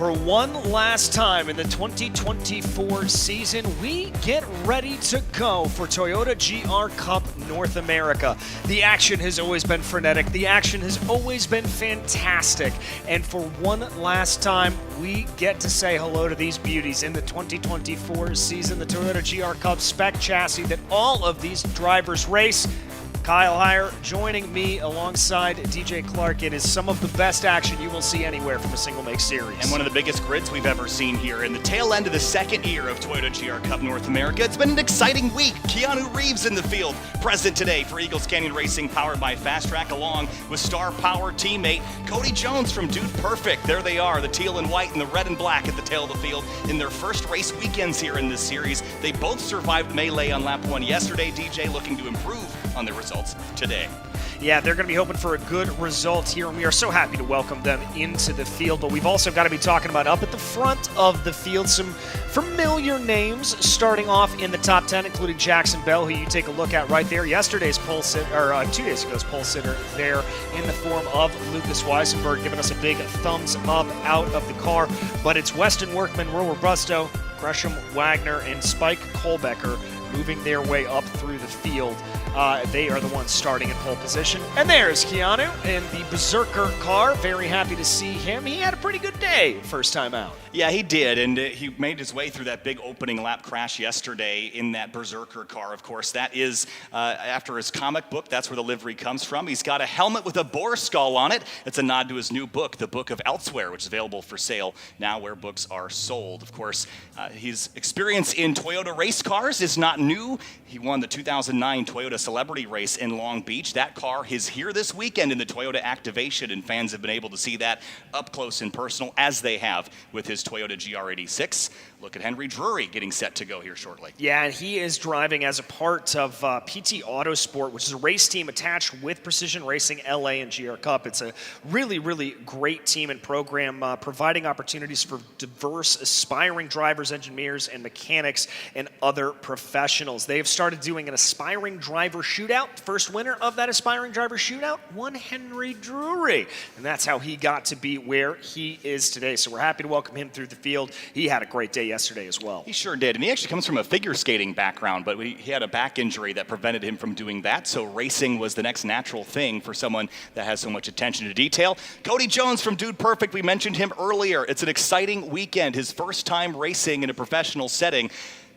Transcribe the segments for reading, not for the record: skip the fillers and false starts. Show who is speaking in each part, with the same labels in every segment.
Speaker 1: For one last time in the 2024 season, we get ready to go for Toyota GR Cup North America. The action has always been frenetic. The action has always been fantastic. And for one last time, we get to say hello to these beauties in the 2024 season, the Toyota GR Cup spec chassis that all of these drivers race. Kyle Heyer joining me alongside DJ Clark. It is some of the best action you will see anywhere from a single-make series.
Speaker 2: And one of the biggest grids we've ever seen here. In the tail end of the second year of Toyota GR Cup North America, it's been an exciting week. Keanu Reeves in the field, present today for Eagles Canyon Racing, powered by Fast Track, along with Star Power teammate Cody Jones from Dude Perfect. There they are, the teal and white and the red and black at the tail of the field in their first race weekends here in this series. They both survived melee on lap 1 yesterday. DJ looking to improve on their results today.
Speaker 1: Yeah, they're going to be hoping for a good result here, and we are so happy to welcome them into the field. But we've also got to be talking about up at the front of the field some familiar names starting off in the top 10, including Jackson Bell, who you take a look at right there. Yesterday's pole sitter, or 2 days ago's pole sitter there in the form of Lucas Weisenberg, giving us a big thumbs up out of the car. But it's Westin, Workman, Robusto, Gresham, Wagner, and Spike Kolbecker moving their way up through the field. They are the ones starting in pole position. And there's Keanu in the Berserker car. Very happy to see him. He had a pretty good day first time out.
Speaker 2: Yeah, he did, and he made his way through that big opening lap crash yesterday in that Berserker car. Of course, that is after his comic book. That's where the livery comes from. He's got a helmet with a boar skull on it. It's a nod to his new book, The Book of Elsewhere, which is available for sale now where books are sold. Of course, his experience in Toyota race cars is not new. He won the 2009 Toyota Celebrity Race in Long Beach. That car is here this weekend in the Toyota Activation, and fans have been able to see that up close and personal, as they have with his Toyota GR86. Look at Henry Drury getting set to go here shortly.
Speaker 1: Yeah, and he is driving as a part of PT Autosport, which is a race team attached with Precision Racing LA and GR Cup. It's a really, really great team and program, providing opportunities for diverse, aspiring drivers, engineers, and mechanics, and other professionals. They have started doing an aspiring driver shootout. First winner of that aspiring driver shootout, one Henry Drury. And that's how he got to be where he is today. So we're happy to welcome him through the field. He had a great day yesterday as well.
Speaker 2: He sure did, and he actually comes from a figure skating background, but he had a back injury that prevented him from doing that, so racing was the next natural thing for someone that has so much attention to detail. Cody Jones from Dude Perfect, we mentioned him earlier. It's an exciting weekend, his first time racing in a professional setting.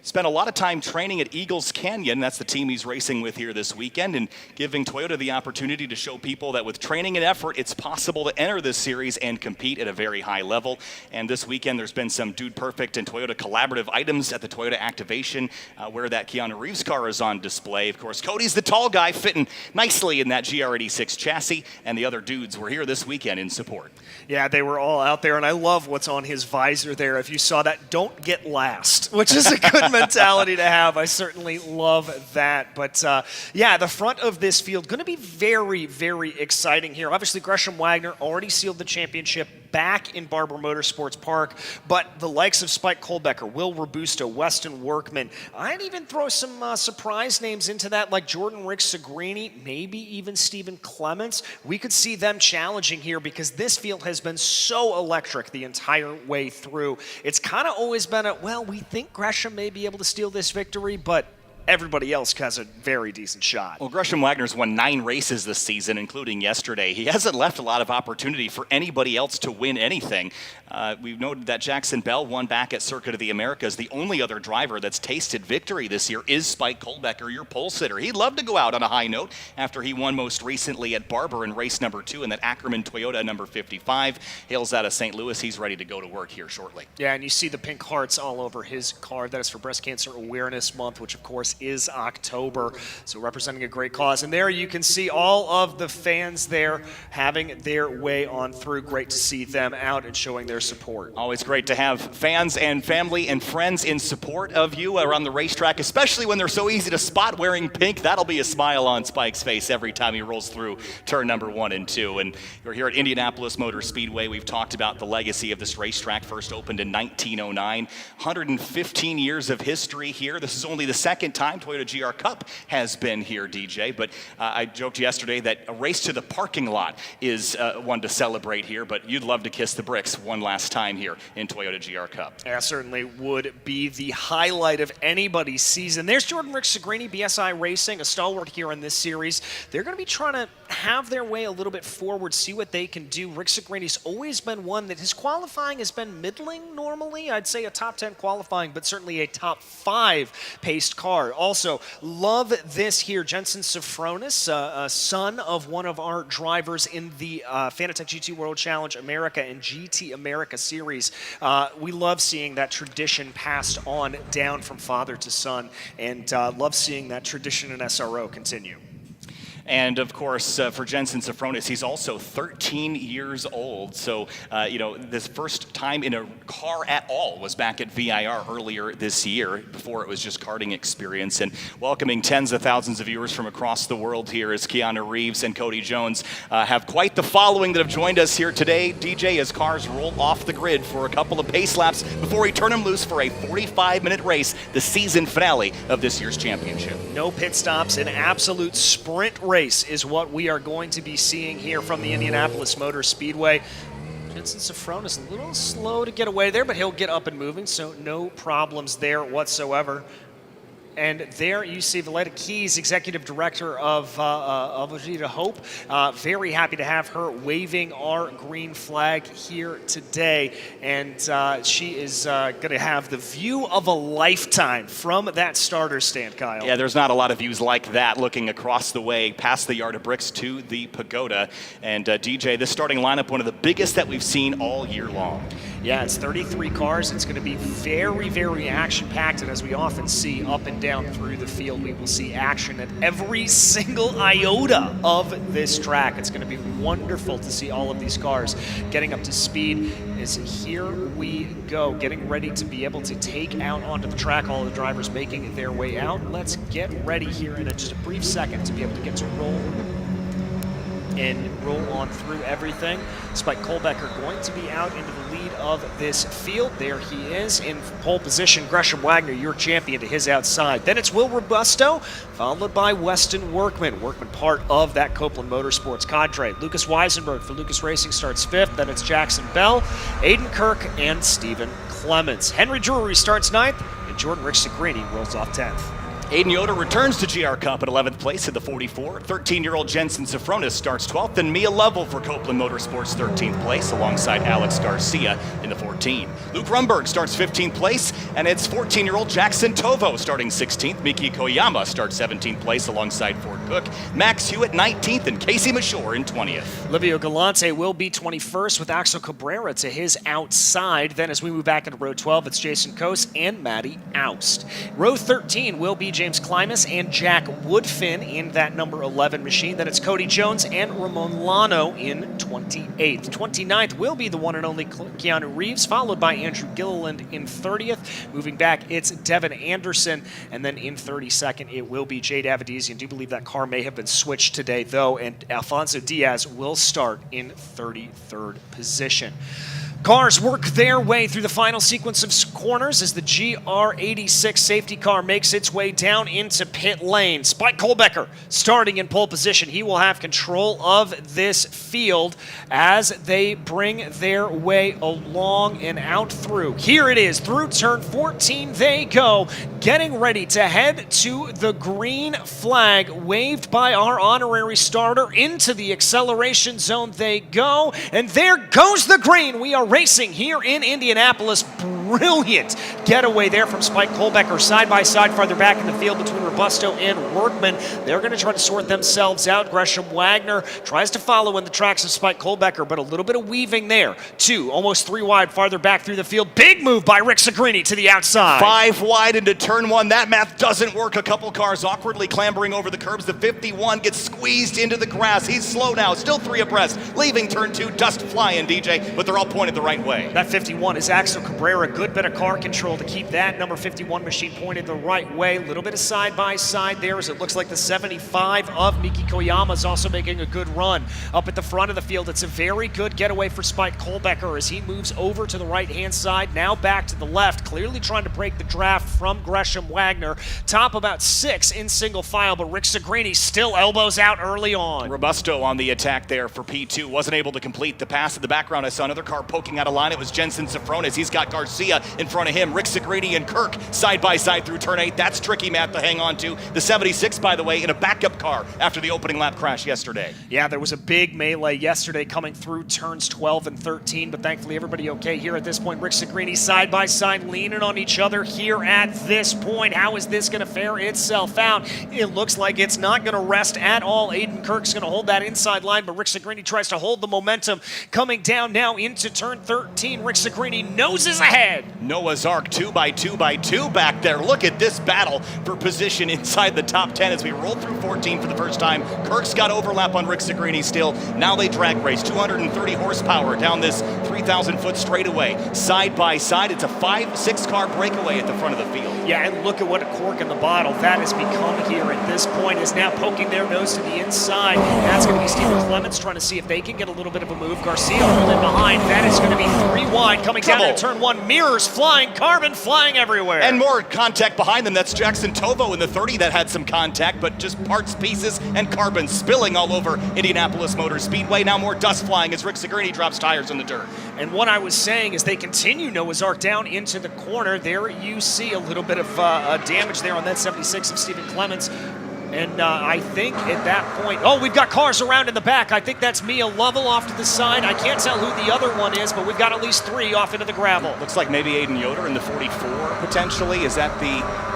Speaker 2: Spent a lot of time training at Eagles Canyon. That's the team he's racing with here this weekend, and giving Toyota the opportunity to show people that with training and effort, it's possible to enter this series and compete at a very high level. And this weekend, there's been some Dude Perfect and Toyota collaborative items at the Toyota Activation where that Keanu Reeves car is on display. Of course, Cody's the tall guy, fitting nicely in that GR86 chassis, and the other dudes were here this weekend in support.
Speaker 1: Yeah, they were all out there, and I love what's on his visor there. If you saw that, don't get last, which is a good mentality to have. I certainly love that. But yeah, the front of this field going to be very, very exciting here. Obviously, Gresham Wagner already sealed the championship back in Barber Motorsports Park, but the likes of Spike Kolbecker, Will Robusto, Westin Workman, I'd even throw some surprise names into that, like Jordan RickSegrini, maybe even Stephen Clements. We could see them challenging here because this field has been so electric the entire way through. It's kind of always been well, we think Gresham may be able to steal this victory, but everybody else has a very decent shot.
Speaker 2: Well, Gresham Wagner's won 9 races this season, including yesterday. He hasn't left a lot of opportunity for anybody else to win anything. We've noted that Jackson Bell won back at Circuit of the Americas. The only other driver that's tasted victory this year is Spike Kolbecker, your pole sitter. He'd love to go out on a high note after he won most recently at Barber in race number 2 in that Ackerman Toyota number 55. Hails out of St. Louis. He's ready to go to work here shortly.
Speaker 1: Yeah, and you see the pink hearts all over his car. That is for Breast Cancer Awareness Month, which of course is October, so representing a great cause. And there you can see all of the fans there having their way on through. Great to see them out and showing their support.
Speaker 2: Always great to have fans and family and friends in support of you around the racetrack, especially when they're so easy to spot wearing pink. That'll be a smile on Spike's face every time he rolls through turn number 1 and 2. And we're here at Indianapolis Motor Speedway. We've talked about the legacy of this racetrack. First opened in 1909, 115 years of history here. This is only the second time time Toyota GR Cup has been here, DJ. But I joked yesterday that a race to the parking lot is one to celebrate here, but you'd love to kiss the bricks one last time here in Toyota GR Cup.
Speaker 1: Yeah, certainly would be the highlight of anybody's season. There's Jordan RickSegrini, BSI Racing, a stalwart here in this series. They're going to be trying to have their way a little bit forward, see what they can do. RickSegrini's always been one that his qualifying has been middling normally. I'd say a top 10 qualifying, but certainly a top 5 paced car. Also, love this here. Jensen Sofronis, son of one of our drivers in the Fanatec GT World Challenge America and GT America series. We love seeing that tradition passed on down from father to son, and love seeing that tradition in SRO continue.
Speaker 2: And of course, for Jensen Sofronis, he's also 13 years old. So, this first time in a car at all was back at VIR earlier this year, before it was just karting experience. And welcoming tens of thousands of viewers from across the world here as Keanu Reeves and Cody Jones have quite the following that have joined us here today. DJ, as cars roll off the grid for a couple of pace laps before we turn them loose for a 45-minute race, the season finale of this year's championship.
Speaker 1: No pit stops, an absolute sprint race is what we are going to be seeing here from the Indianapolis Motor Speedway. Jensen Sofronis a little slow to get away there, but he'll get up and moving, so no problems there whatsoever. And there you see Valletta Keys, Executive Director of Vegeta Hope. Very happy to have her waving our green flag here today. And she is going to have the view of a lifetime from that starter stand, Kyle.
Speaker 2: Yeah, there's not a lot of views like that looking across the way past the Yard of Bricks to the Pagoda. And DJ, this starting lineup, one of the biggest that we've seen all year long.
Speaker 1: Yeah, it's 33 cars. It's going to be very, very action-packed. And as we often see up and down through the field, we will see action at every single iota of this track. It's going to be wonderful to see all of these cars getting up to speed. As here we go, getting ready to be able to take out onto the track all the drivers making their way out. Let's get ready here in just a brief second to be able to get to roll on through everything. Spike Kohlbecker going to be out into the lead of this field. There he is in pole position. Gresham Wagner, your champion, to his outside. Then it's Will Robusto, followed by Westin Workman. Workman part of that Copeland Motorsports cadre. Lucas Weisenberg for Lucas Racing starts 5th. Then it's Jackson Bell, Aiden Kirk, and Stephen Clements. Henry Drury starts 9th, and Jordan RickSegrini rolls off 10th.
Speaker 2: Aiden Yoder returns to GR Cup at 11th place in the 44. 13-year-old Jensen Sofronis starts 12th, and Mia Lovell for Copeland Motorsports 13th place alongside Alex Garcia in the 14. Luke Rumberg starts 15th place, and it's 14-year-old Jackson Tovo starting 16th. Miki Koyama starts 17th place alongside Ford Cook. Max Hewitt 19th, and Casey Mashore in 20th.
Speaker 1: Livio Galante will be 21st with Axel Cabrera to his outside. Then as we move back into row 12, it's Jason Kos and Maddie Aust. Row 13 will be James Klimas and Jack Woodfin in that number 11 machine. Then it's Cody Jones and Ramon Lano in 28th. 29th will be the one and only Keanu Reeves, followed by Andrew Gilliland in 30th. Moving back, it's Devin Anderson, and then in 32nd, it will be Jade Avedizian. I do believe that car may have been switched today, though, and Alfonso Diaz will start in 33rd position. Cars work their way through the final sequence of corners as the GR86 safety car makes its way down into pit lane. Spike Kohlbecker starting in pole position. He will have control of this field as they bring their way along and out through. Here it is, through turn 14 they go, getting ready to head to the green flag waved by our honorary starter. Into the acceleration zone they go, and there goes the green. We are racing here in Indianapolis. Brilliant getaway there from Spike Kohlbecker, side by side farther back in the field between Robusto and Workman. They're going to try to sort themselves out. Gresham Wagner tries to follow in the tracks of Spike Kohlbecker, but a little bit of weaving there. 2, almost 3 wide farther back through the field. Big move by RickSegrini to the outside.
Speaker 2: 5 wide into turn 1. That math doesn't work. A couple cars awkwardly clambering over the curbs. The 51 gets squeezed into the grass. He's slow now, still 3 abreast. Leaving turn 2, dust flying, DJ, but they're all pointed the right way.
Speaker 1: That 51 is Axel Cabrera. Good good bit of car control to keep that number 51 machine pointed the right way. A little bit of side-by-side there as it looks like the 75 of Miki Koyama is also making a good run. Up at the front of the field, it's a very good getaway for Spike Kolbecker as he moves over to the right-hand side, now back to the left, clearly trying to break the draft from Gresham Wagner. Top about 6 in single file, but RickSegrini still elbows out early on.
Speaker 2: Robusto on the attack there for P2. Wasn't able to complete the pass. In the background, I saw another car poking out of line. It was Jensen Safrones. He's got Garcia in front of him. RickSegrini and Kirk side by side through turn 8. That's tricky, Matt, to hang on to. The 76, by the way, in a backup car after the opening lap crash yesterday.
Speaker 1: Yeah, there was a big melee yesterday coming through turns 12 and 13, but thankfully everybody okay here at this point. RickSegrini side by side leaning on each other here at this point. How is this going to fare itself out? It looks like it's not going to rest at all. Aiden Kirk's going to hold that inside line, but RickSegrini tries to hold the momentum. Coming down now into turn 13, RickSegrini noses ahead.
Speaker 2: Noah's Ark 2x2x2 back there. Look at this battle for position inside the top 10 as we roll through 14 for the first time. Kirk's got overlap on RickSegrini still. Now they drag race, 230 horsepower down this 3,000-foot straightaway. Side by side, it's a 5-6 car breakaway at the front of the field.
Speaker 1: Yeah, and look at what a cork in the bottle that has become here at this point, is now poking their nose to the inside. That's going to be Stephen Clements trying to see if they can get a little bit of a move. Garcia holding behind. That is going to be 3 wide coming down into turn 1. Mirrors flying, carbon flying everywhere.
Speaker 2: And more contact behind them. That's Jackson Tovo in the 30 that had some contact, but just parts, pieces, and carbon spilling all over Indianapolis Motor Speedway. Now more dust flying as RickSegrini drops tires in the dirt.
Speaker 1: And what I was saying is they continue Noah's Ark down into the corner. There you see a little bit of damage there on that 76 of Stephen Clements. And I think at that point, oh, we've got cars around in the back. I think that's Mia Lovell off to the side. I can't tell who the other one is, but we've got at least 3 off into the gravel.
Speaker 2: Looks like maybe Aiden Yoder in the 44 potentially. Is that the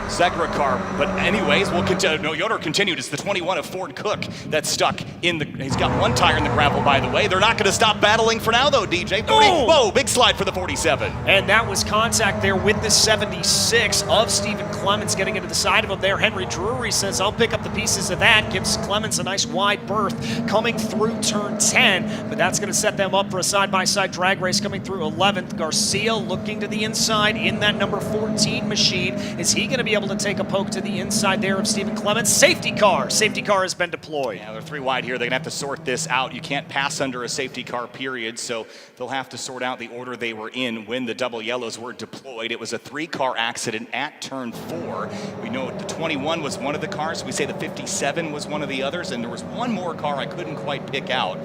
Speaker 2: Segra car? But anyways, we'll continue. No, Yoder continued. It's the 21 of Ford Cook that's stuck in the, he's got 1 tire in the gravel, by the way. They're not going to stop battling for now, though, DJ. Whoa, big slide for the 47.
Speaker 1: And that was contact there with the 76 of Stephen Clements getting into the side of him there. Henry Drury says, I'll pick up the pieces of that. Gives Clements a nice wide berth coming through turn 10. But that's going to set them up for a side-by-side drag race coming through 11th. Garcia looking to the inside in that number 14 machine. Is he going to be able to take a poke to the inside there of Stephen Clements? Safety car has been deployed.
Speaker 2: Yeah, they're 3 wide here. They're gonna have to sort this out. You can't pass under a safety car, period, so they'll have to sort out the order they were in when the double yellows were deployed. It was a 3-car accident at turn 4. We know the 21 was one of the cars. We say the 57 was one of the others, and there was one more car I couldn't quite pick out.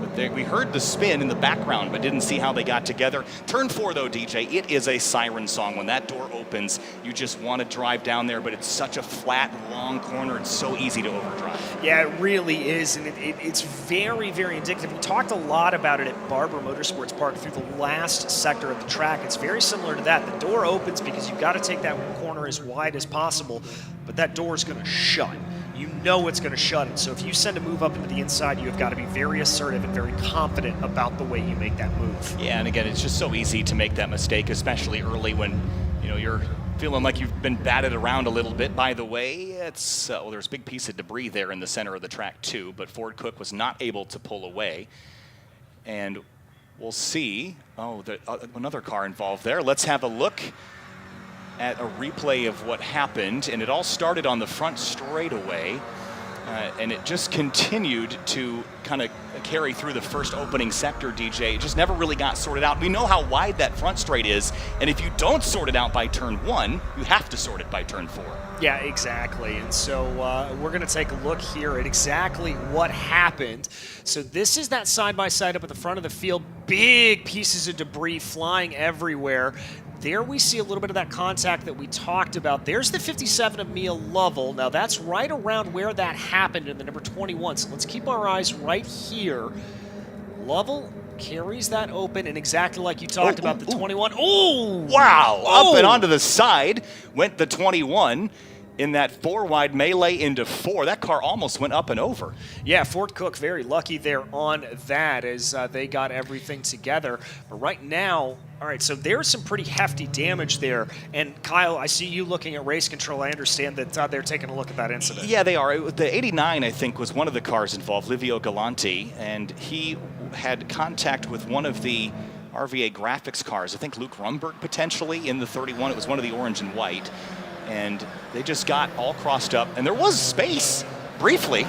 Speaker 2: But we heard the spin in the background, but didn't see how they got together. Turn 4, though, DJ, it is a siren song. When that door opens, you just want to drive down there, but it's such a flat, long corner. It's so easy to overdrive.
Speaker 1: Yeah, it really is, and it's very, very indicative. We talked a lot about it at Barber Motorsports Park through the last sector of the track. It's very similar to that. The door opens because you've got to take that corner as wide as possible, but that door is going to shut. You know it's going to shut it. So if you send a move up into the inside, you have got to be very assertive and very confident about the way you make that move.
Speaker 2: Yeah, and again, it's just so easy to make that mistake, especially early when you're feeling like you've been batted around a little bit. By the way, it's well, there's a big piece of debris there in the center of the track too, but Ford Cook was not able to pull away. And we'll see. Oh, another car involved there. Let's have a look at a replay of what happened, and it all started on the front straightaway, and it just continued to kind of carry through the first opening sector, DJ. It just never really got sorted out. We know how wide that front straight is, and if you don't sort it out by turn 1, you have to sort it by turn 4.
Speaker 1: Yeah, exactly. And so we're going to take a look here at exactly what happened. So this is that side-by-side up at the front of the field. Big pieces of debris flying everywhere. There we see a little bit of that contact that we talked about. There's the 57 of Mia Lovell. Now that's right around where that happened in the number 21. So let's keep our eyes right here. Lovell carries that open, and exactly like you talked about, the 21. Oh!
Speaker 2: Wow! Up and onto the side went the 21. In that 4-wide melee into 4. That car almost went up and over.
Speaker 1: Yeah, Ford Cook very lucky there on that as they got everything together. But right now, all right, so there's some pretty hefty damage there. And Kyle, I see you looking at race control. I understand that they're taking a look at that incident.
Speaker 2: Yeah, they are. The 89, I think, was one of the cars involved, Livio Galanti, and he had contact with one of the RVA graphics cars. I think Luke Rumberg potentially in the 31. It was one of the orange and white. And they just got all crossed up. And there was space, briefly.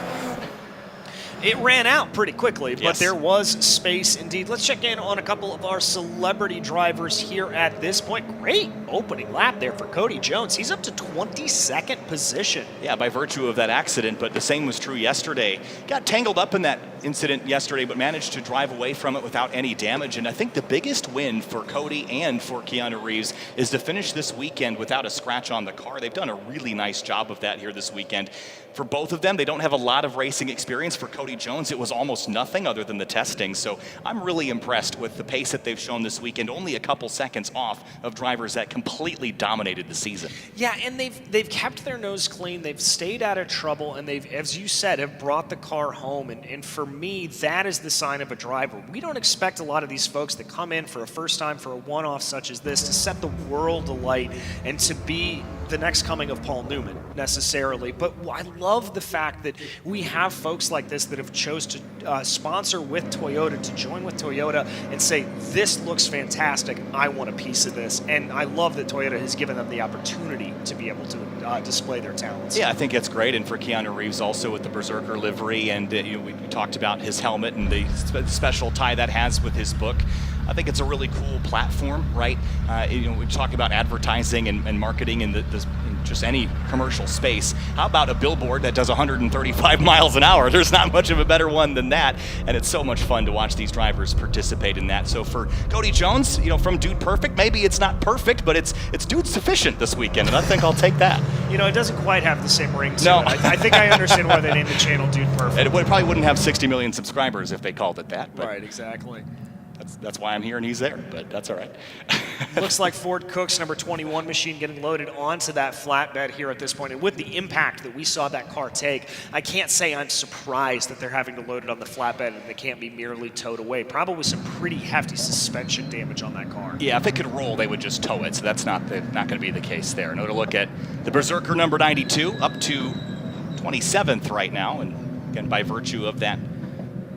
Speaker 1: It ran out pretty quickly, but
Speaker 2: Yes.
Speaker 1: there was space indeed. Let's check in on a couple of our celebrity drivers here at this point. Great opening lap there for Cody Jones. He's up to 22nd position.
Speaker 2: Yeah, by virtue of that accident, but the same was true yesterday. Got tangled up in that incident yesterday, but managed to drive away from it without any damage. And I think the biggest win for Cody and for Keanu Reeves is to finish this weekend without a scratch on the car. They've done a really nice job of that here this weekend. For both of them, they don't have a lot of racing experience. For Cody Jones, it was almost nothing other than the testing. So I'm really impressed with the pace that they've shown this weekend, only a couple seconds off of drivers that completely dominated the season.
Speaker 1: Yeah, and they've kept their nose clean. They've stayed out of trouble, and they've, as you said, have brought the car home. And for me, that is the sign of a driver. We don't expect a lot of these folks that come in for a first time for a one-off such as this to set the world alight and to be the next coming of Paul Newman necessarily. But I love the fact that we have folks like this that have chose to sponsor with Toyota, to join with Toyota and say, this looks fantastic, I want a piece of this. And I love that Toyota has given them the opportunity to be able to display their talents.
Speaker 2: Yeah, I think it's great. And for Keanu Reeves also with the Berserker livery, and we talked about his helmet and the special tie that has with his book. I think it's a really cool platform, right? We talk about advertising and marketing in just any commercial space. How about a billboard that does 135 miles an hour? There's not much of a better one than that, and it's so much fun to watch these drivers participate in that. So for Cody Jones, from Dude Perfect, maybe it's not perfect, but it's Dude Sufficient this weekend, and I think I'll take that.
Speaker 1: It doesn't quite have the same ring to
Speaker 2: No.
Speaker 1: it. I think I understand why they named the channel Dude Perfect.
Speaker 2: It probably wouldn't have 60 million subscribers if they called it that. But
Speaker 1: Right, exactly.
Speaker 2: That's why I'm here and he's there, but that's all right.
Speaker 1: Looks like Ford Cook's number 21 machine getting loaded onto that flatbed here at this point. And with the impact that we saw that car take, I can't say I'm surprised that they're having to load it on the flatbed and they can't be merely towed away. Probably some pretty hefty suspension damage on that car.
Speaker 2: Yeah, if it could roll, they would just tow it, so that's not going to be the case there. Another look at the Berserker number 92, up to 27th right now, and again, by virtue of that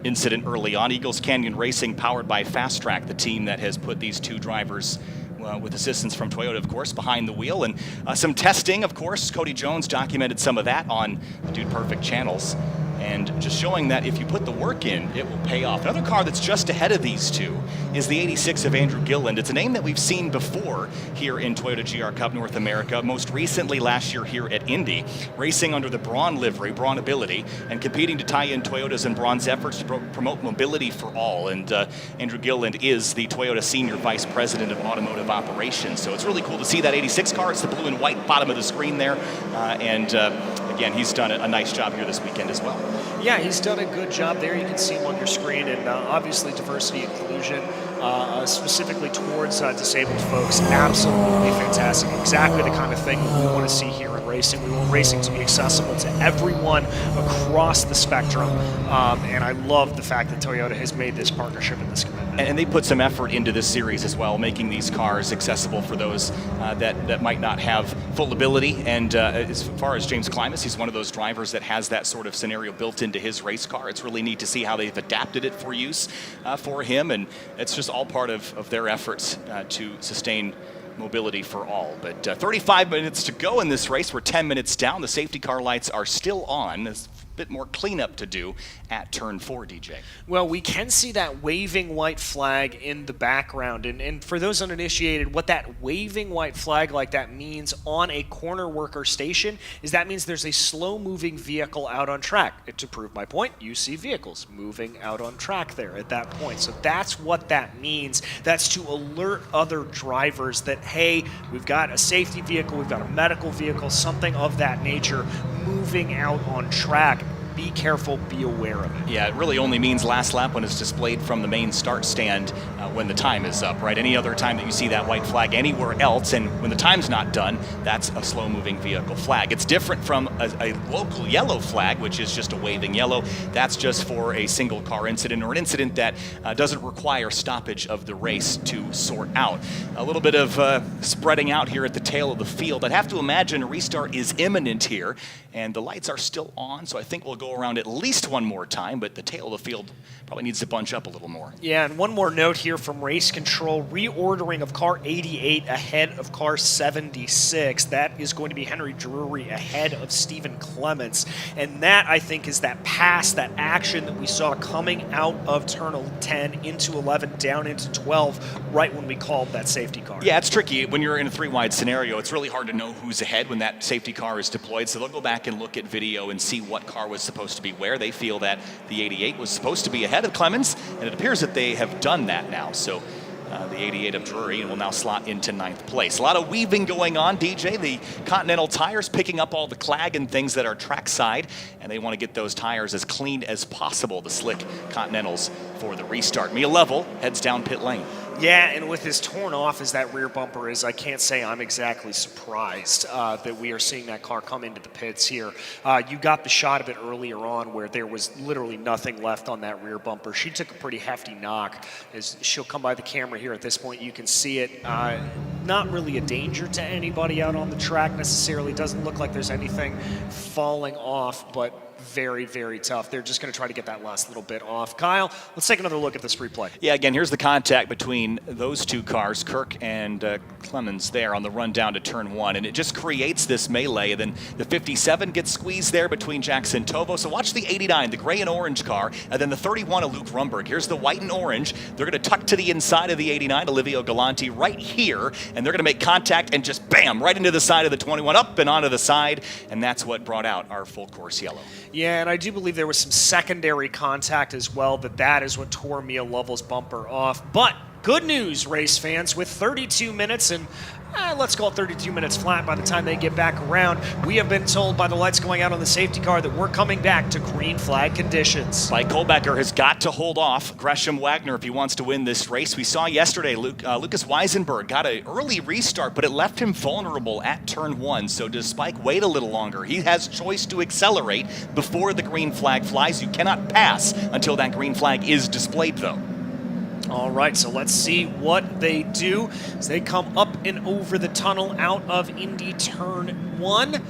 Speaker 2: incident early on. Eagles Canyon Racing, powered by Fast Track, the team that has put these two drivers with assistance from Toyota, of course, behind the wheel. And some testing, of course. Cody Jones documented some of that on the Dude Perfect channels. And just showing that if you put the work in, it will pay off. Another car that's just ahead of these two is the 86 of Andrew Gilliland. It's a name that we've seen before here in Toyota GR Cup North America, most recently last year here at Indy, racing under the Braun livery, Braun Ability, and competing to tie in Toyota's and Braun's efforts to promote mobility for all. And Andrew Gilliland is the Toyota Senior Vice President of Automotive Operations. So it's really cool to see that 86 car. It's the blue and white bottom of the screen there. Again, he's done a nice job here this weekend as well.
Speaker 1: Yeah, he's done a good job there. You can see him on your screen, and obviously diversity inclusion, specifically towards disabled folks, absolutely fantastic. Exactly the kind of thing we want to see here in racing. We want racing to be accessible to everyone across the spectrum, and I love the fact that Toyota has made this partnership and this commitment.
Speaker 2: And they put some effort into this series as well, making these cars accessible for those that might not have full ability. And as far as James Klimas, he's one of those drivers that has that sort of scenario built into his race car. It's really neat to see how they've adapted it for use for him, and it's just all part of their efforts to sustain mobility for all. But 35 minutes to go in this race. We're 10 minutes down. The safety car lights are still on. There's a bit more cleanup to do at turn 4, DJ. Well,
Speaker 1: we can see that waving white flag in the background. And for those uninitiated, what that waving white flag like that means on a corner worker station is that means there's a slow-moving vehicle out on track. And to prove my point, you see vehicles moving out on track there at that point. So that's what that means. That's to alert other drivers that, hey, we've got a safety vehicle, we've got a medical vehicle, something of that nature moving out on track. Be careful, be aware of it.
Speaker 2: Yeah, it really only means last lap when it's displayed from the main start stand when the time is up, right? Any other time that you see that white flag anywhere else, and when the time's not done, that's a slow-moving vehicle flag. It's different from a local yellow flag, which is just a waving yellow. That's just for a single car incident or an incident that doesn't require stoppage of the race to sort out. A little bit of spreading out here at the tail of the field. I'd have to imagine a restart is imminent here, and the lights are still on, so I think we'll go around at least one more time, but the tail of the field probably needs to bunch up a little more.
Speaker 1: Yeah, and one more note here from Race Control, reordering of car 88 ahead of car 76. That is going to be Henry Drury ahead of Stephen Clements. And that, I think, is that pass, that action that we saw coming out of turn 10 into 11, down into 12, right when we called that safety car.
Speaker 2: Yeah, it's tricky. When you're in a 3-wide scenario, it's really hard to know who's ahead when that safety car is deployed. So they'll go back and look at video and see what car was supposed to be where. They feel that the 88 was supposed to be ahead of Clements, and it appears that they have done that now. So the 88 of Drury will now slot into 9th place. A lot of weaving going on, DJ. The Continental tires picking up all the clag and things that are trackside, and they want to get those tires as clean as possible, the slick Continentals, for the restart. Mia Level heads down pit lane.
Speaker 1: Yeah, and with as torn off as that rear bumper is, I can't say I'm exactly surprised that we are seeing that car come into the pits here. You got the shot of it earlier on where there was literally nothing left on that rear bumper. She took a pretty hefty knock. As she'll come by the camera here at this point, you can see it. Not really a danger to anybody out on the track necessarily. Doesn't look like there's anything falling off, but very, very tough. They're just going to try to get that last little bit off. Kyle, let's take another look at this replay.
Speaker 2: Yeah, again, here's the contact between those two cars, Kirk and Clemens there on the run down to turn 1, and it just creates this melee. And then the 57 gets squeezed there between Jackson Tovo. So watch the 89, the gray and orange car, and then the 31 of Luke Rumberg. Here's the white and orange. They're going to tuck to the inside of the 89, Olivio Galanti, right here, and they're going to make contact and just bam, right into the side of the 21, up and onto the side, and that's what brought out our full course yellow.
Speaker 1: Yeah, and I do believe there was some secondary contact as well, that is what tore Mia Lovell's bumper off. But good news, race fans, with 32 minutes and let's call it 32 minutes flat by the time they get back around, we have been told by the lights going out on the safety car that we're coming back to green flag conditions.
Speaker 2: Mike Kohlbecker has got to hold off Gresham Wagner if he wants to win this race. We saw yesterday Lucas Weisenberg got an early restart, but it left him vulnerable at turn 1. So does Spike wait a little longer? He has choice to accelerate before the green flag flies. You cannot pass until that green flag is displayed, though.
Speaker 1: All right, so let's see what they do as they come up and over the tunnel out of Indy turn 1.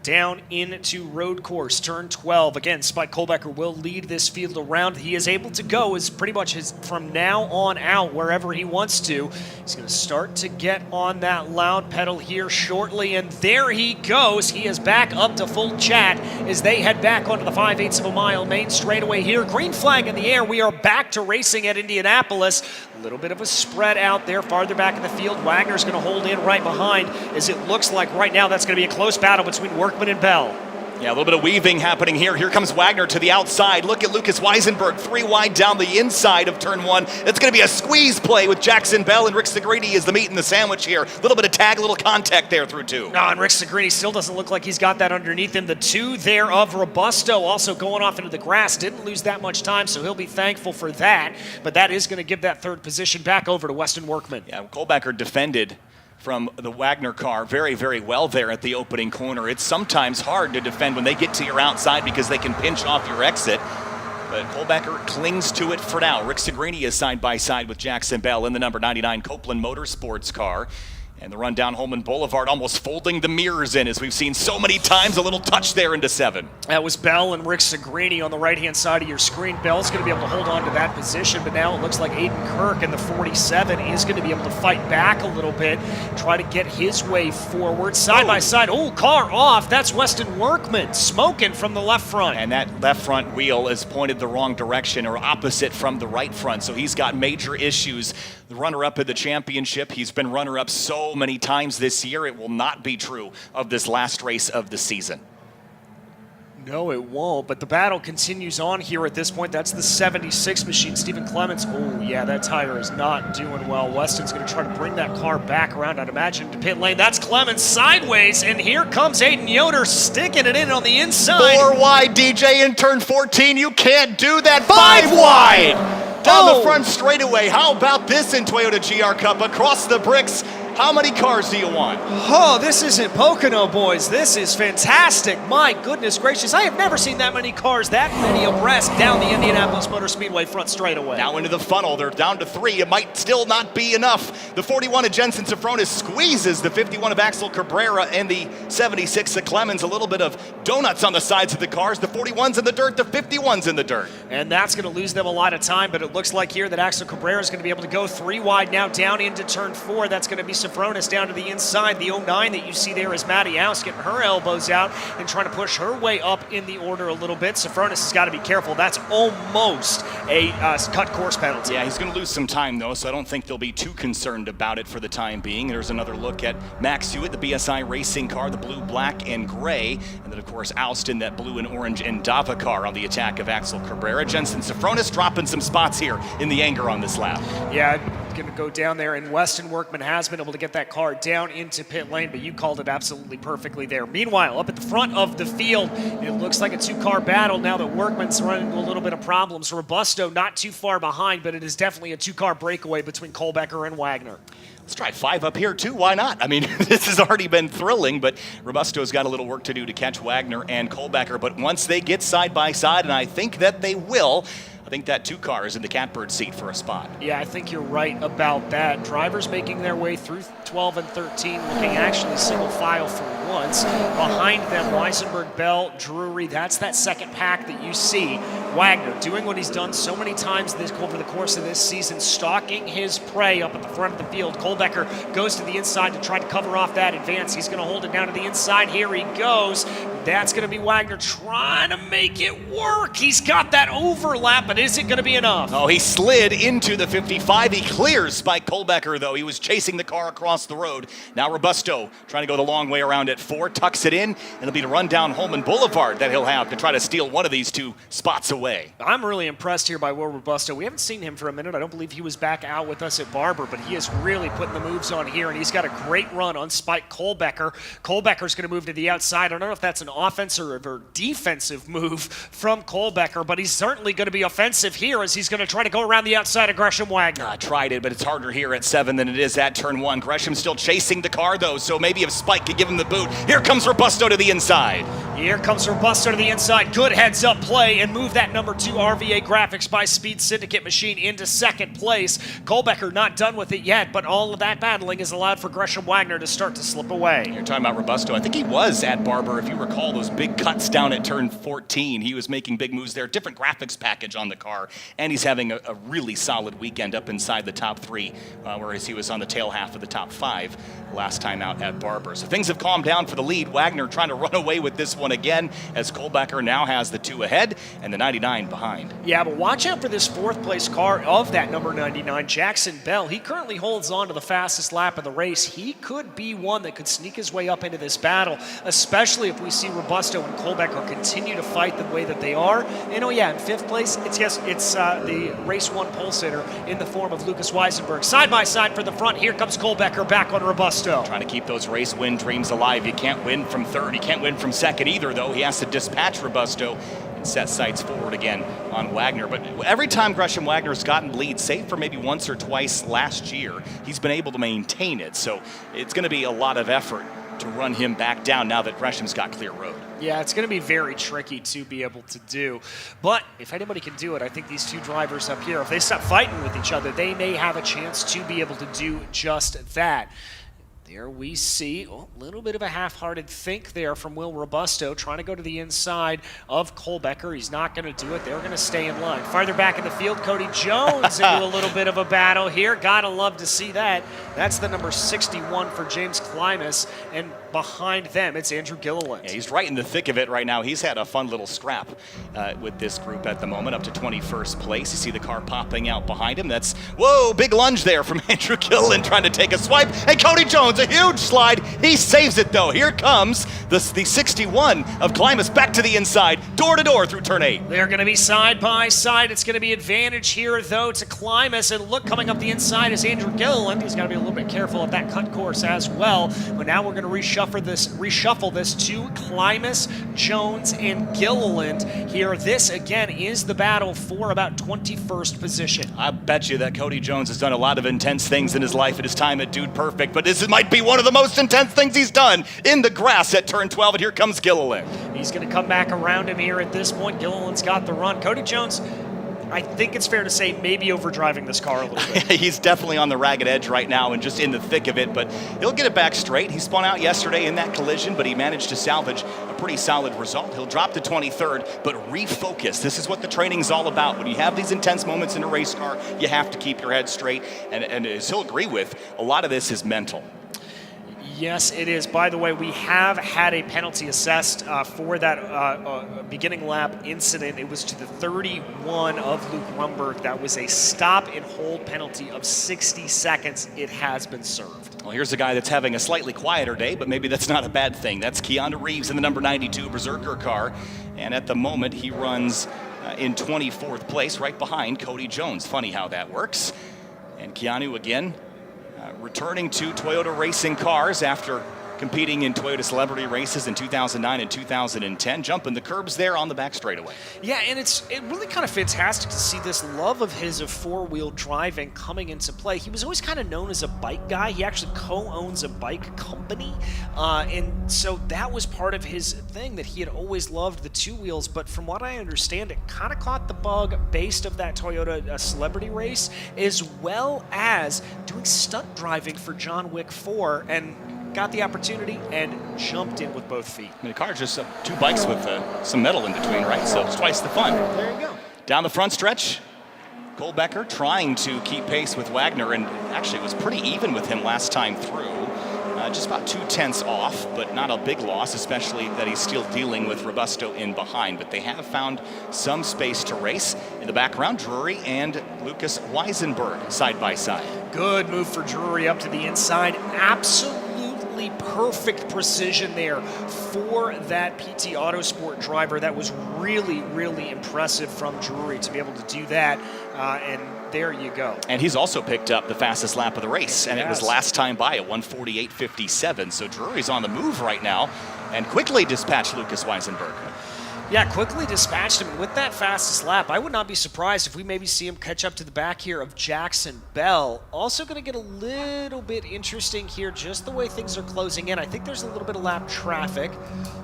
Speaker 1: Down into road course, turn 12. Again, Spike Kohlbecker will lead this field around. He is able to go as pretty much from now on out wherever he wants to. He's going to start to get on that loud pedal here shortly, and there he goes. He is back up to full chat as they head back onto the 5/8 of a mile main straightaway here. Green flag in the air. We are back to racing at Indianapolis. A little bit of a spread out there farther back in the field. Wagner's going to hold in right behind as it looks like right now that's going to be a close battle between Workman and Bell.
Speaker 2: Yeah, a little bit of weaving happening here. Here comes Wagner to the outside. Look at Lucas Weisenberg, 3 wide down the inside of turn 1. It's going to be a squeeze play with Jackson Bell and RickSegrini is the meat and the sandwich here. A little bit of tag, a little contact there through 2.
Speaker 1: No, and RickSegrini still doesn't look like he's got that underneath him. The 2 there of Robusto also going off into the grass. Didn't lose that much time, so he'll be thankful for that. But that is going to give that 3rd position back over to Westin Workman.
Speaker 2: Yeah, Kohlbecker defended from the Wagner car very, very well there at the opening corner. It's sometimes hard to defend when they get to your outside because they can pinch off your exit. But Kohlbecker clings to it for now. RickSegrini is side by side with Jackson Bell in the number 99 Copeland Motorsports car. And the run down Holman Boulevard almost folding the mirrors in, as we've seen so many times. A little touch there into 7.
Speaker 1: That was Bell and RickSegrini on the right-hand side of your screen. Bell's going to be able to hold on to that position, but now it looks like Aiden Kirk in the 47 is going to be able to fight back a little bit, try to get his way forward. Side by side. Oh, car off. That's Westin Workman smoking from the left front.
Speaker 2: And that left front wheel is pointed the wrong direction or opposite from the right front, so he's got major issues. The runner-up in the championship, he's been runner-up so many times this year. It will not be true of this last race of the season.
Speaker 1: No, it won't, but the battle continues on here at this point. That's the 76 machine. Stephen Clements, oh yeah, that tire is not doing well. Weston's going to try to bring that car back around, I'd imagine, to pit lane. That's Clements sideways, and here comes Aiden Yoder sticking it in on the inside.
Speaker 2: 4 wide, DJ, in turn 14. You can't do that. 5 wide! Down the front straightaway. How about this in Toyota GR Cup? Across the bricks How many cars do you want?
Speaker 1: Oh, this isn't Pocono, boys. This is fantastic. My goodness gracious. I have never seen that many cars, that many abreast down the Indianapolis Motor Speedway front straightaway.
Speaker 2: Now into the funnel. They're down to 3. It might still not be enough. The 41 of Jensen Sofronis squeezes the 51 of Axel Cabrera and the 76 of Clemens. A little bit of donuts on the sides of the cars. The 41's in the dirt, the 51's in the dirt.
Speaker 1: And that's going to lose them a lot of time, but it looks like here that Axel Cabrera is going to be able to go 3 wide now down into turn 4. That's going to be Sofronis down to the inside. The 09 that you see there is Maddie Aust getting her elbows out and trying to push her way up in the order a little bit. Sofronis has got to be careful. That's almost a cut course penalty.
Speaker 2: Yeah, he's going to lose some time, though, so I don't think they'll be too concerned about it for the time being. There's another look at Max Hewitt, the BSI racing car, the blue, black, and gray. And then, of course, Aust in that blue and orange Endava car on the attack of Axel Cabrera. Jensen Sofronis dropping some spots here in the anger on this lap.
Speaker 1: Yeah, going to go down there, and Westin Workman has been able to get that car down into pit lane, but you called it absolutely perfectly there. Meanwhile, up at the front of the field, it looks like a 2-car battle now that Workman's running into a little bit of problems. Robusto not too far behind, but it is definitely a 2-car breakaway between Kohlbecker and Wagner.
Speaker 2: Let's try 5 up here, too. Why not? I mean, this has already been thrilling, but Robusto's got a little work to do to catch Wagner and Kohlbecker. But once they get side by side, and I think that they will, I think that 2-car is in the catbird seat for a spot.
Speaker 1: Yeah, I think you're right about that. Drivers making their way through 12 and 13, looking actually single file for once. Behind them, Weisenberg, Bell, Drury. That's that second pack that you see. Wagner doing what he's done so many times over the course of this season, stalking his prey up at the front of the field. Kohlbecker goes to the inside to try to cover off that advance. He's going to hold it down to the inside. Here he goes. That's going to be Wagner trying to make it work. He's got that overlap, but is it going to be enough?
Speaker 2: Oh, he slid into the 55. He clears Spike Kohlbecker, though. He was chasing the car across the road. Now Robusto trying to go the long way around at 4, tucks it in, and it'll be to run down Holman Boulevard that he'll have to try to steal one of these 2 spots away.
Speaker 1: I'm really impressed here by Will Robusto. We haven't seen him for a minute. I don't believe he was back out with us at Barber, but he is really putting the moves on here, and he's got a great run on Spike Kohlbecker. Kohlbecker's going to move to the outside. I don't know if that's an offensive or defensive move from Kohlbecker, but he's certainly going to be offensive here as he's going to try to go around the outside of Gresham Wagner.
Speaker 2: I tried it, but it's harder here at 7 than it is at turn 1. Gresham's still chasing the car, though, so maybe if Spike could give him the boot. Here comes Robusto to the inside.
Speaker 1: Here comes Robusto to the inside. Good heads-up play and move that number 2 RVA Graphics by Speed Syndicate machine into second place. Kohlbecker not done with it yet, but all of that battling has allowed for Gresham Wagner to start to slip away.
Speaker 2: You're talking about Robusto. I think he was at Barber, if you recall, those big cuts down at turn 14. He was making big moves there. Different graphics package on the car, and he's having a really solid weekend up inside the top 3, whereas he was on the tail half of the top 5 last time out at Barber. So things have calmed down for the lead. Wagner trying to run away with this one again, as Kohlbecker now has the 2 ahead and the 99 behind.
Speaker 1: Yeah, but watch out for this 4th place car of that number 99, Jackson Bell. He currently holds on to the fastest lap of the race. He could be one that could sneak his way up into this battle, especially if we see Robusto and Kohlbecker continue to fight the way that they are. And oh yeah, in 5th place, it's the race 1 pole sitter in the form of Lucas Weisenberg. Side by side for the front, here comes Kohlbecker back on Robusto.
Speaker 2: Trying to keep those race win dreams alive. You can't win from 3rd. You can't win from 2nd either, though. He has to dispatch Robusto and set sights forward again on Wagner. But every time Gresham Wagner's gotten lead, save for maybe once or twice last year, he's been able to maintain it. So it's going to be a lot of effort to run him back down now that Gresham's got clear road.
Speaker 1: Yeah, it's going to be very tricky to be able to do. But if anybody can do it, I think these 2 drivers up here, if they stop fighting with each other, they may have a chance to be able to do just that. There we see a little bit of a half-hearted think there from Will Robusto, trying to go to the inside of Kohlbecker. He's not going to do it. They're going to stay in line. Farther back in the field, Cody Jones into a little bit of a battle here. Gotta love to see that. That's the number 61 for James Klimas, and behind them, it's Andrew Gilliland.
Speaker 2: Yeah, he's right in the thick of it right now. He's had a fun little scrap with this group at the moment, up to 21st place. You see the car popping out behind him. That's, whoa, big lunge there from Andrew Gilliland trying to take a swipe. And Cody Jones, a huge slide. He saves it, though. Here comes the 61 of Klimas back to the inside, door to door through turn 8.
Speaker 1: They're going to be side by side. It's going to be advantage here, though, to Klimas. And look, coming up the inside is Andrew Gilliland. He's got to be a little bit careful at that cut course as well. But now we're going to reshuffle reshuffle this to Klimas, Jones, and Gilliland here. This, again, is the battle for about 21st position.
Speaker 2: I bet you that Cody Jones has done a lot of intense things in his life at his time at Dude Perfect, but this might be one of the most intense things he's done in the grass at turn 12, and here comes Gilliland.
Speaker 1: He's going to come back around him here at this point. Gilliland's got the run. Cody Jones, I think it's fair to say, maybe overdriving this car a little bit.
Speaker 2: He's definitely on the ragged edge right now and just in the thick of it, but he'll get it back straight. He spun out yesterday in that collision, but he managed to salvage a pretty solid result. He'll drop to 23rd, but refocus. This is what the training's all about. When you have these intense moments in a race car, you have to keep your head straight, and as he'll agree with, a lot of this is mental.
Speaker 1: Yes, it is. By the way, we have had a penalty assessed for that beginning lap incident. It was to the 31 of Luke Rumberg. That was a stop and hold penalty of 60 seconds. It has been served.
Speaker 2: Well, here's a guy that's having a slightly quieter day, but maybe that's not a bad thing. That's Keanu Reeves in the number 92 Berserker car, and at the moment he runs in 24th place, right behind Cody Jones. Funny how that works. And Keanu again, returning to Toyota racing cars after competing in Toyota celebrity races in 2009 and 2010, jumping the curbs there on the back straightaway.
Speaker 1: Yeah, and it's really kind of fantastic to see this love of his of four-wheel driving coming into play. He was always kind of known as a bike guy. He actually co-owns a bike company, and so that was part of his thing, that he had always loved the two wheels. But from what I understand, it kind of caught the bug based of that Toyota celebrity race, as well as doing stunt driving for John Wick 4, and got the opportunity and jumped in with both feet.
Speaker 2: I mean, the car's just two bikes with some metal in between, right? So it's twice the fun.
Speaker 1: There you go.
Speaker 2: Down the front stretch, Cole Becker trying to keep pace with Wagner, and actually was pretty even with him last time through. Just about 2/10 off, but not a big loss, especially that he's still dealing with Robusto in behind. But they have found some space to race. In the background, Drury and Lucas Weisenberg side by side.
Speaker 1: Good move for Drury up to the inside. Absolutely perfect precision there for that PT Autosport driver. That was really, really impressive from Drury to be able to do that. And there you go.
Speaker 2: And he's also picked up the fastest lap of the race, and it was last time by at 1:48.57. So Drury's on the move right now and quickly dispatched Lucas Weisenberg.
Speaker 1: Yeah, quickly dispatched him with that fastest lap. I would not be surprised if we maybe see him catch up to the back here of Jackson Bell. Also going to get a little bit interesting here, just the way things are closing in. I think there's a little bit of lap traffic.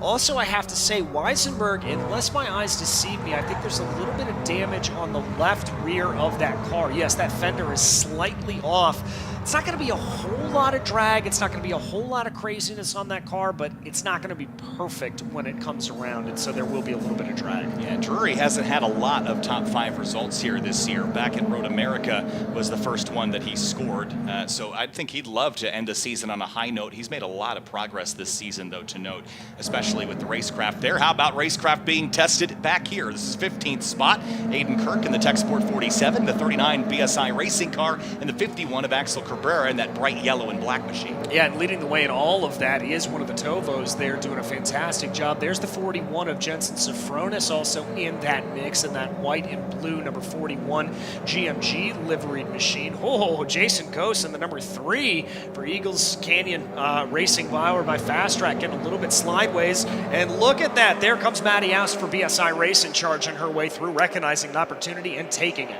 Speaker 1: Also, I have to say, Weisenberg, unless my eyes deceive me, I think there's a little bit of damage on the left rear of that car. Yes, that fender is slightly off. It's not going to be a whole lot of drag. It's not going to be a whole lot of craziness on that car, but it's not going to be perfect when it comes around, and so there will be a little bit of drag.
Speaker 2: Yeah, Drury hasn't had a lot of top 5 results here this year. Back at Road America was the first one that he scored, so I think he'd love to end the season on a high note. He's made a lot of progress this season, though, to note, especially with the racecraft there. How about racecraft being tested back here? This is 15th spot. Aiden Kirk in the Tech Sport 47, the 39 BSI racing car, and the 51 of Axel Cabrera in that bright yellow and black machine.
Speaker 1: Yeah, and leading the way in all of that is one of the Tovos there doing a fantastic job. There's the 41 of Jensen Sofronis also in that mix, and that white and blue number 41 GMG liveried machine. Oh, Jason Ghost in the number 3 for Eagles Canyon Racing, powered by Fast Track, getting a little bit slideways. And look at that. There comes Maddie Aust for BSI Racing, charging her way through, recognizing the opportunity and taking it.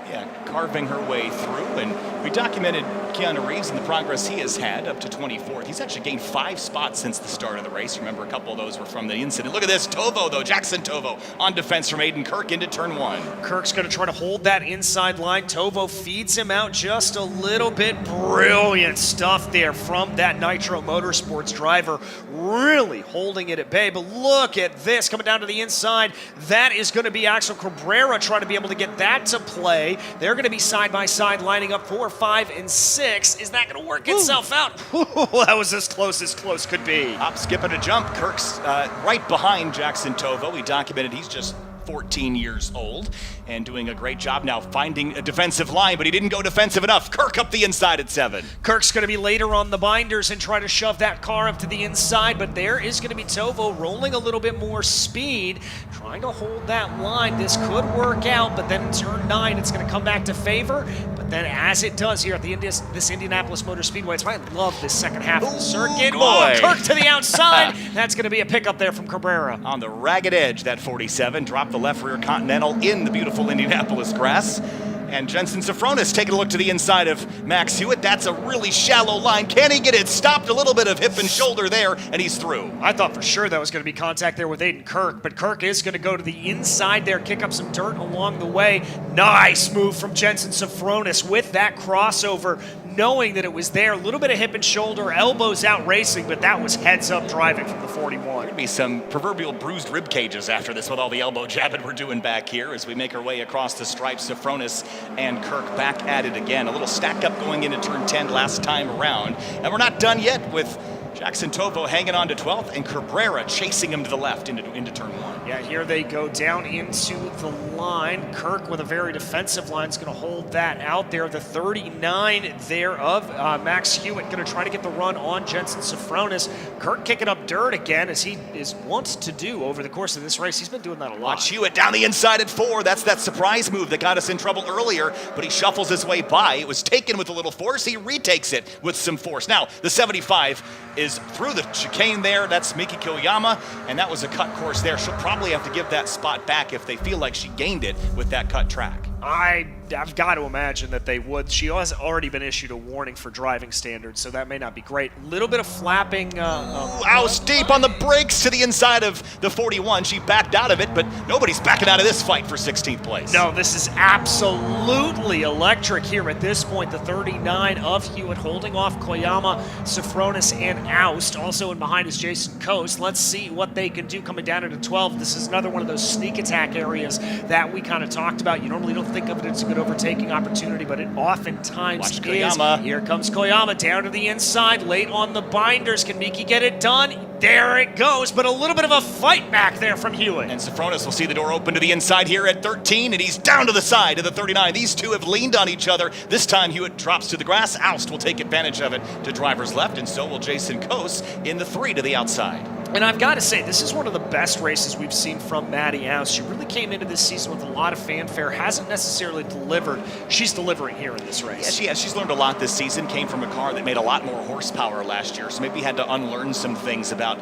Speaker 2: Yeah, carving her way through, and we documented Keanu Reeves and the progress he has had up to 24th. He's actually gained 5 spots since the start of the race. Remember, a couple of those were from the incident. Look at this, Tovo, though, Jackson Tovo on defense from Aiden Kirk into turn 1.
Speaker 1: Kirk's going to try to hold that inside line. Tovo feeds him out just a little bit. Brilliant stuff there from that Nitro Motorsports driver, really holding it at bay. But look at this, coming down to the inside. That is going to be Axel Cabrera trying to be able to get that to play. They're going to be side by side, lining up 4, 5, and 6. Is that going to work itself out? That was as close could be.
Speaker 2: Hop, skip, and a jump. Kirk's right behind Jackson Tovo. He documented he's just 14 years old and doing a great job now finding a defensive line, but he didn't go defensive enough. Kirk up the inside at 7.
Speaker 1: Kirk's going to be later on the binders and try to shove that car up to the inside, but there is going to be Tovo rolling a little bit more speed, trying to hold that line. This could work out, but then in turn 9, it's going to come back to favor, but then, as it does here at this Indianapolis Motor Speedway. It's why I love this second half of the circuit.
Speaker 2: Boy.
Speaker 1: Oh, Kirk to the outside. That's going to be a pickup there from Cabrera.
Speaker 2: On the ragged edge, that 47, dropped the left rear Continental in the beautiful Indianapolis grass. And Jensen Sofronis taking a look to the inside of Max Hewitt. That's a really shallow line. Can he get it stopped? A little bit of hip and shoulder there, and he's through.
Speaker 1: I thought for sure that was going to be contact there with Aiden Kirk, but Kirk is going to go to the inside there, kick up some dirt along the way. Nice move from Jensen Sofronis with that crossover, knowing that it was there. A little bit of hip and shoulder, elbows out racing, but that was heads up driving from the 41.
Speaker 2: There'd be some proverbial bruised rib cages after this with all the elbow jabbing we're doing back here as we make our way across the stripes. Sofronis and Kirk back at it again. A little stack up going into turn 10 last time around. And we're not done yet with Jackson Tovo hanging on to 12th and Cabrera chasing him to the left into turn 1.
Speaker 1: Yeah, here they go down into the line. Kirk with a very defensive line is going to hold that out there. The 39 there of Max Hewitt going to try to get the run on Jensen Sofronis. Kirk kicking up dirt again, as he is wont to do over the course of this race. He's been doing that a lot.
Speaker 2: Watch Hewitt down the inside at 4. That's that surprise move that got us in trouble earlier, but he shuffles his way by. It was taken with a little force. He retakes it with some force. Now, the 75 is through the chicane there. That's Miki Koyama, and that was a cut course there. She'll probably have to give that spot back if they feel like she gained it with that cut track.
Speaker 1: I've got to imagine that they would. She has already been issued a warning for driving standards, so that may not be great. Little bit of flapping.
Speaker 2: Aust deep on the brakes to the inside of the 41. She backed out of it, but nobody's backing out of this fight for 16th place.
Speaker 1: No, this is absolutely electric here at this point. The 39 of Hewitt holding off Koyama, Sofronis, and Aust. Also in behind is Jason Coast. Let's see what they can do coming down into 12. This is another one of those sneak attack areas that we kind of talked about. You normally don't think of it as a good overtaking opportunity, but it oftentimes
Speaker 2: Watch
Speaker 1: is.
Speaker 2: Koyama.
Speaker 1: Here comes Koyama down to the inside, late on the binders. Can Miki get it done? There it goes, but a little bit of a fight back there from Hewitt.
Speaker 2: And Sofronis will see the door open to the inside here at 13, and he's down to the side of the 39. These two have leaned on each other. This time Hewitt drops to the grass. Aust will take advantage of it to driver's left, and so will Jason Coase in the 3 to the outside.
Speaker 1: And I've got to say, this is one of the best races we've seen from Maddie Aust. She really came into this season with a lot of fanfare, hasn't necessarily delivered. She's delivering here in this race.
Speaker 2: Yeah, she has. She's learned a lot this season, came from a car that made a lot more horsepower last year, so maybe had to unlearn some things about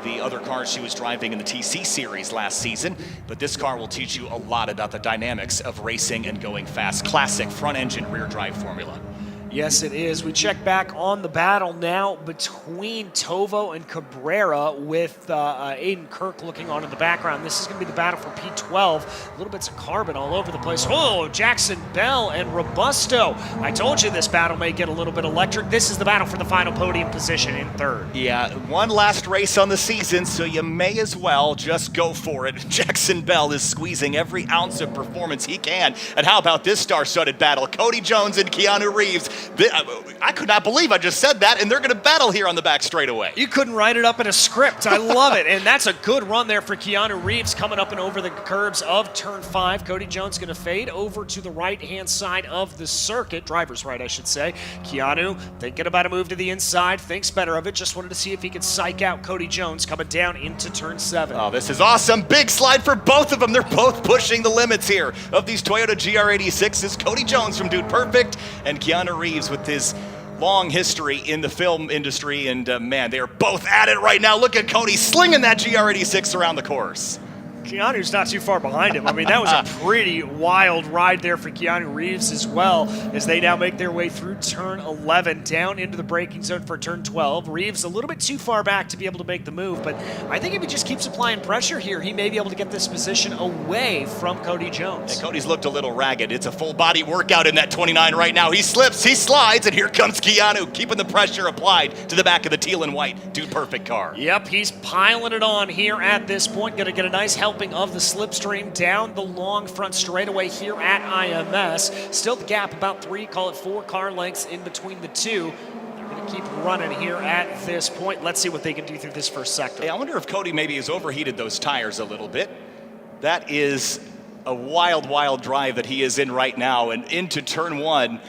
Speaker 2: the other cars she was driving in the TC series last season. But this car will teach you a lot about the dynamics of racing and going fast. Classic front engine, rear drive formula.
Speaker 1: Yes, it is. We check back on the battle now between Tovo and Cabrera with Aiden Kirk looking on in the background. This is going to be the battle for P12. Little bits of carbon all over the place. Oh, Jackson Bell and Robusto. I told you this battle may get a little bit electric. This is the battle for the final podium position in 3rd.
Speaker 2: Yeah, one last race on the season, so you may as well just go for it. Jackson Bell is squeezing every ounce of performance he can. And how about this star-studded battle? Cody Jones and Keanu Reeves. I could not believe I just said that, and they're going to battle here on the back straightaway.
Speaker 1: You couldn't write it up in a script. I love it. And that's a good run there for Keanu Reeves coming up and over the curbs of turn 5. Cody Jones going to fade over to the right-hand side of the circuit. Driver's right, I should say. Keanu thinking about a move to the inside, thinks better of it. Just wanted to see if he could psych out Cody Jones coming down into turn 7.
Speaker 2: Oh, this is awesome. Big slide for both of them. They're both pushing the limits here of these Toyota GR86s. Cody Jones from Dude Perfect and Keanu Reeves with his long history in the film industry, and man, they are both at it right now. Look at Cody slinging that GR86 around the course.
Speaker 1: Keanu's not too far behind him. I mean, that was a pretty wild ride there for Keanu Reeves as well, as they now make their way through turn 11, down into the braking zone for turn 12. Reeves a little bit too far back to be able to make the move, but I think if he just keeps applying pressure here, he may be able to get this position away from Cody Jones.
Speaker 2: And Cody's looked a little ragged. It's a full body workout in that 29 right now. He slips, he slides, and here comes Keanu, keeping the pressure applied to the back of the teal and white Dude Perfect car.
Speaker 1: Yep, he's piling it on here at this point. Going to get a nice helping of the slipstream down the long front straightaway here at IMS. Still the gap about 3, call it 4 car lengths in between the two. They're going to keep running here at this point. Let's see what they can do through this first sector.
Speaker 2: Hey, I wonder if Cody maybe has overheated those tires a little bit. That is a wild, wild drive that he is in right now, and into turn 1.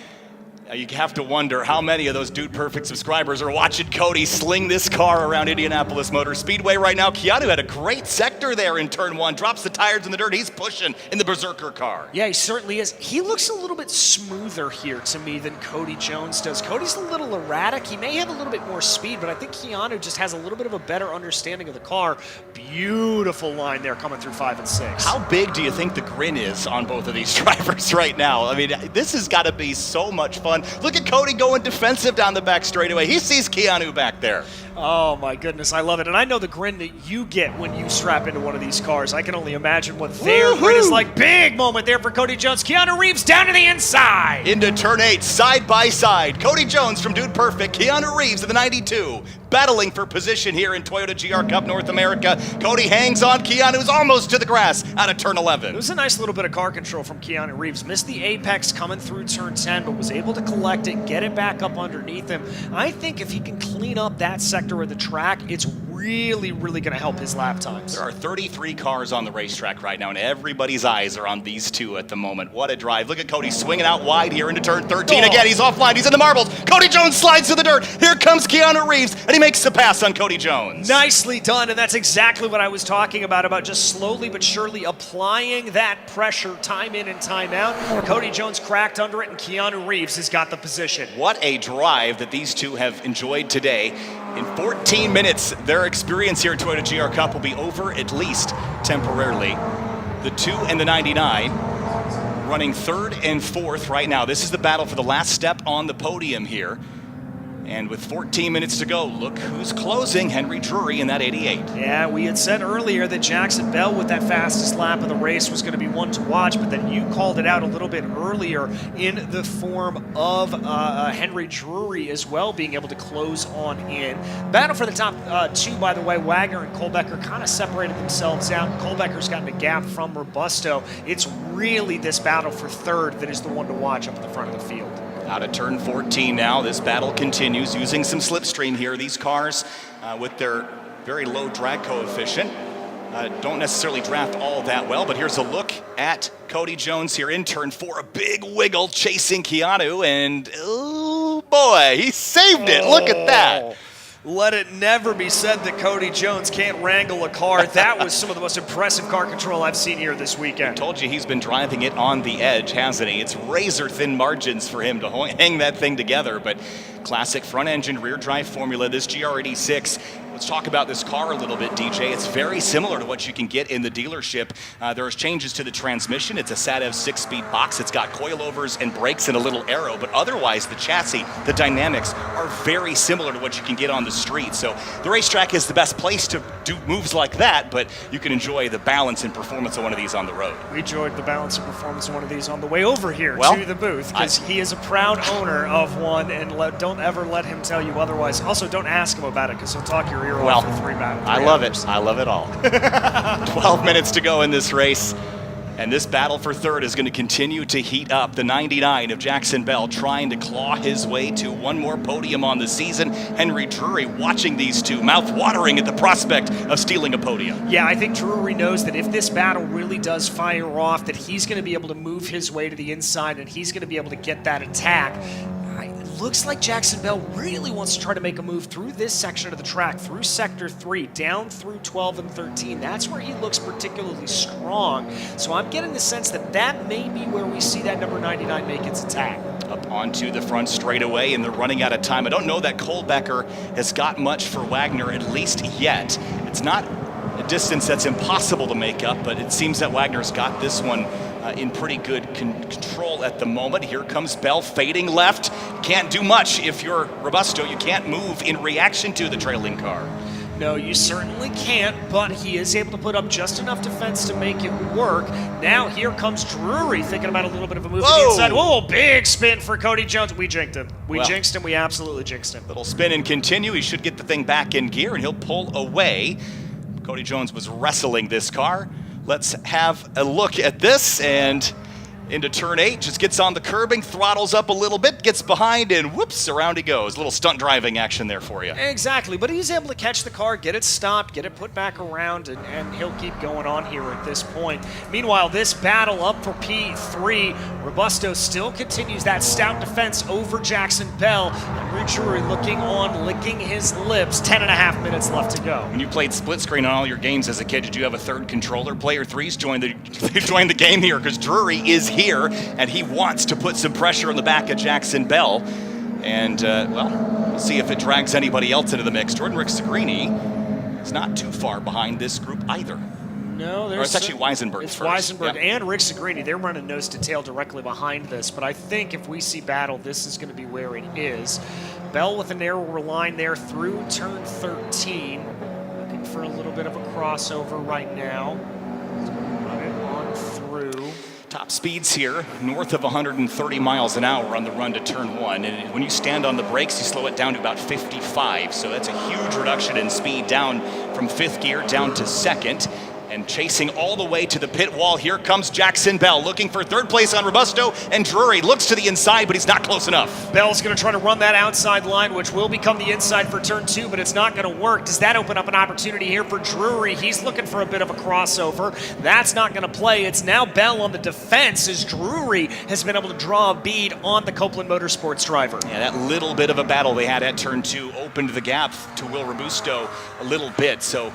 Speaker 2: You have to wonder how many of those Dude Perfect subscribers are watching Cody sling this car around Indianapolis Motor Speedway right now. Keanu had a great sector there in turn one, drops the tires in the dirt. He's pushing in the Berserker car.
Speaker 1: Yeah, he certainly is. He looks a little bit smoother here to me than Cody Jones does. Cody's a little erratic. He may have a little bit more speed, but I think Keanu just has a little bit of a better understanding of the car. Beautiful line there coming through 5 and 6.
Speaker 2: How big do you think the grin is on both of these drivers right now? I mean, this has got to be so much fun. Look at Cody going defensive down the back straightaway. He sees Keanu back there.
Speaker 1: Oh my goodness, I love it. And I know the grin that you get when you strap into one of these cars. I can only imagine what their grin is like. Big moment there for Cody Jones. Keanu Reeves down to the inside.
Speaker 2: Into turn 8, side by side. Cody Jones from Dude Perfect, Keanu Reeves in the 92. Battling for position here in Toyota GR Cup North America. Cody hangs on. Keanu's almost to the grass out of turn 11.
Speaker 1: It was a nice little bit of car control from Keanu Reeves. Missed the apex coming through turn 10, but was able to collect it, get it back up underneath him. I think if he can clean up that sector of the track, it's really, really going to help his lap times.
Speaker 2: There are 33 cars on the racetrack right now, and everybody's eyes are on these two at the moment. What a drive. Look at Cody swinging out wide here into turn 13. Again, he's offline. He's in the marbles. Cody Jones slides through the dirt. Here comes Keanu Reeves, and he makes the pass on Cody Jones.
Speaker 1: Nicely done, and that's exactly what I was talking about just slowly but surely applying that pressure time in and time out. Cody Jones cracked under it, and Keanu Reeves has got the position.
Speaker 2: What a drive that these two have enjoyed today. In 14 minutes, their experience here at Toyota GR Cup will be over, at least temporarily. The 2 and the 99 running 3rd and 4th right now. This is the battle for the last step on the podium here. And with 14 minutes to go, look who's closing, Henry Drury in that 88.
Speaker 1: Yeah, we had said earlier that Jackson Bell with that fastest lap of the race was going to be one to watch, but then you called it out a little bit earlier in the form of Henry Drury as well being able to close on in. Battle for the top 2, by the way, Wagner and Kohlbecker kind of separated themselves out. Kohlbecker's gotten a gap from Robusto. It's really this battle for 3rd that is the one to watch up at the front of the field.
Speaker 2: Out of turn 14 now, this battle continues using some slipstream here. These cars, with their very low drag coefficient, don't necessarily draft all that well, but here's a look at Cody Jones here in turn 4. A big wiggle chasing Keanu, and oh boy, he saved it. Look at that.
Speaker 1: Let it never be said that Cody Jones can't wrangle a car. That was some of the most impressive car control I've seen here this weekend.
Speaker 2: I told you he's been driving it on the edge, hasn't he? It's razor-thin margins for him to hang that thing together, but classic front-engine, rear-drive formula, this GR86. Let's talk about this car a little bit, DJ. It's very similar to what you can get in the dealership. There's changes to the transmission. It's a SATEV 6-speed box. It's got coilovers and brakes and a little arrow, but otherwise the chassis, the dynamics are very similar to what you can get on the street. So the racetrack is the best place to do moves like that, but you can enjoy the balance and performance of one of these on the road.
Speaker 1: We enjoyed the balance and performance of one of these on the way over here to the booth, because he is a proud owner of one, and don't ever let him tell you otherwise. Also, don't ask him about it, because he'll talk your ear off for 3 hours.
Speaker 2: I love it. I love it all. 12 minutes to go in this race. And this battle for 3rd is going to continue to heat up. The 99 of Jackson Bell trying to claw his way to one more podium on the season. Henry Drury watching these two, mouth-watering at the prospect of stealing a podium.
Speaker 1: Yeah, I think Drury knows that if this battle really does fire off, that he's going to be able to move his way to the inside, and he's going to be able to get that attack. Looks like Jackson Bell really wants to try to make a move through this section of the track, through Sector 3, down through 12 and 13. That's where he looks particularly strong. So I'm getting the sense that that may be where we see that number 99 make its attack.
Speaker 2: Up onto the front straightaway, and they're running out of time. I don't know that Kohlbecker has got much for Wagner, at least yet. It's not a distance that's impossible to make up, but it seems that Wagner's got this one in pretty good control at the moment. Here comes Bell fading left. Can't do much if you're Robusto. You can't move in reaction to the trailing car.
Speaker 1: No, you certainly can't, but he is able to put up just enough defense to make it work. Now here comes Drury thinking about a little bit of a move to the inside. Whoa, big spin for Cody Jones. We jinxed him. We jinxed him. We absolutely jinxed him.
Speaker 2: Little spin and continue. He should get the thing back in gear, and he'll pull away. Cody Jones was wrestling this car. Let's have a look at this, and into turn 8, just gets on the curbing, throttles up a little bit, gets behind, and whoops, around he goes. A little stunt driving action there for you.
Speaker 1: Exactly, but he's able to catch the car, get it stopped, get it put back around, and he'll keep going on here at this point. Meanwhile, this battle up for P3, Robusto still continues that stout defense over Jackson Bell. Henry Drury looking on, licking his lips. 10.5 minutes left to go.
Speaker 2: When you played split screen on all your games as a kid, did you have a third controller? Player 3's joined the game here because Drury is here, and he wants to put some pressure on the back of Jackson Bell. And, well, we'll see if it drags anybody else into the mix. Jordan RickSegrini is not too far behind this group either.
Speaker 1: No, there's...
Speaker 2: Or it's actually Weisenberg
Speaker 1: It's
Speaker 2: first.
Speaker 1: Weisenberg and RickSegrini. They're running nose to tail directly behind this, but I think if we see battle, this is going to be where it is. Bell with a narrower line there through turn 13. Looking for a little bit of a crossover right now. Run it on through.
Speaker 2: Top speeds here, north of 130 miles an hour on the run to turn 1. And when you stand on the brakes, you slow it down to about 55. So that's a huge reduction in speed, down from 5th gear down to 2nd. And chasing all the way to the pit wall, here comes Jackson Bell, looking for 3rd place on Robusto, and Drury looks to the inside, but he's not close enough.
Speaker 1: Bell's going to try to run that outside line, which will become the inside for turn 2, but it's not going to work. Does that open up an opportunity here for Drury? He's looking for a bit of a crossover. That's not going to play. It's now Bell on the defense as Drury has been able to draw a bead on the Copeland Motorsports driver.
Speaker 2: Yeah, that little bit of a battle they had at turn 2 opened the gap to Will Robusto a little bit, so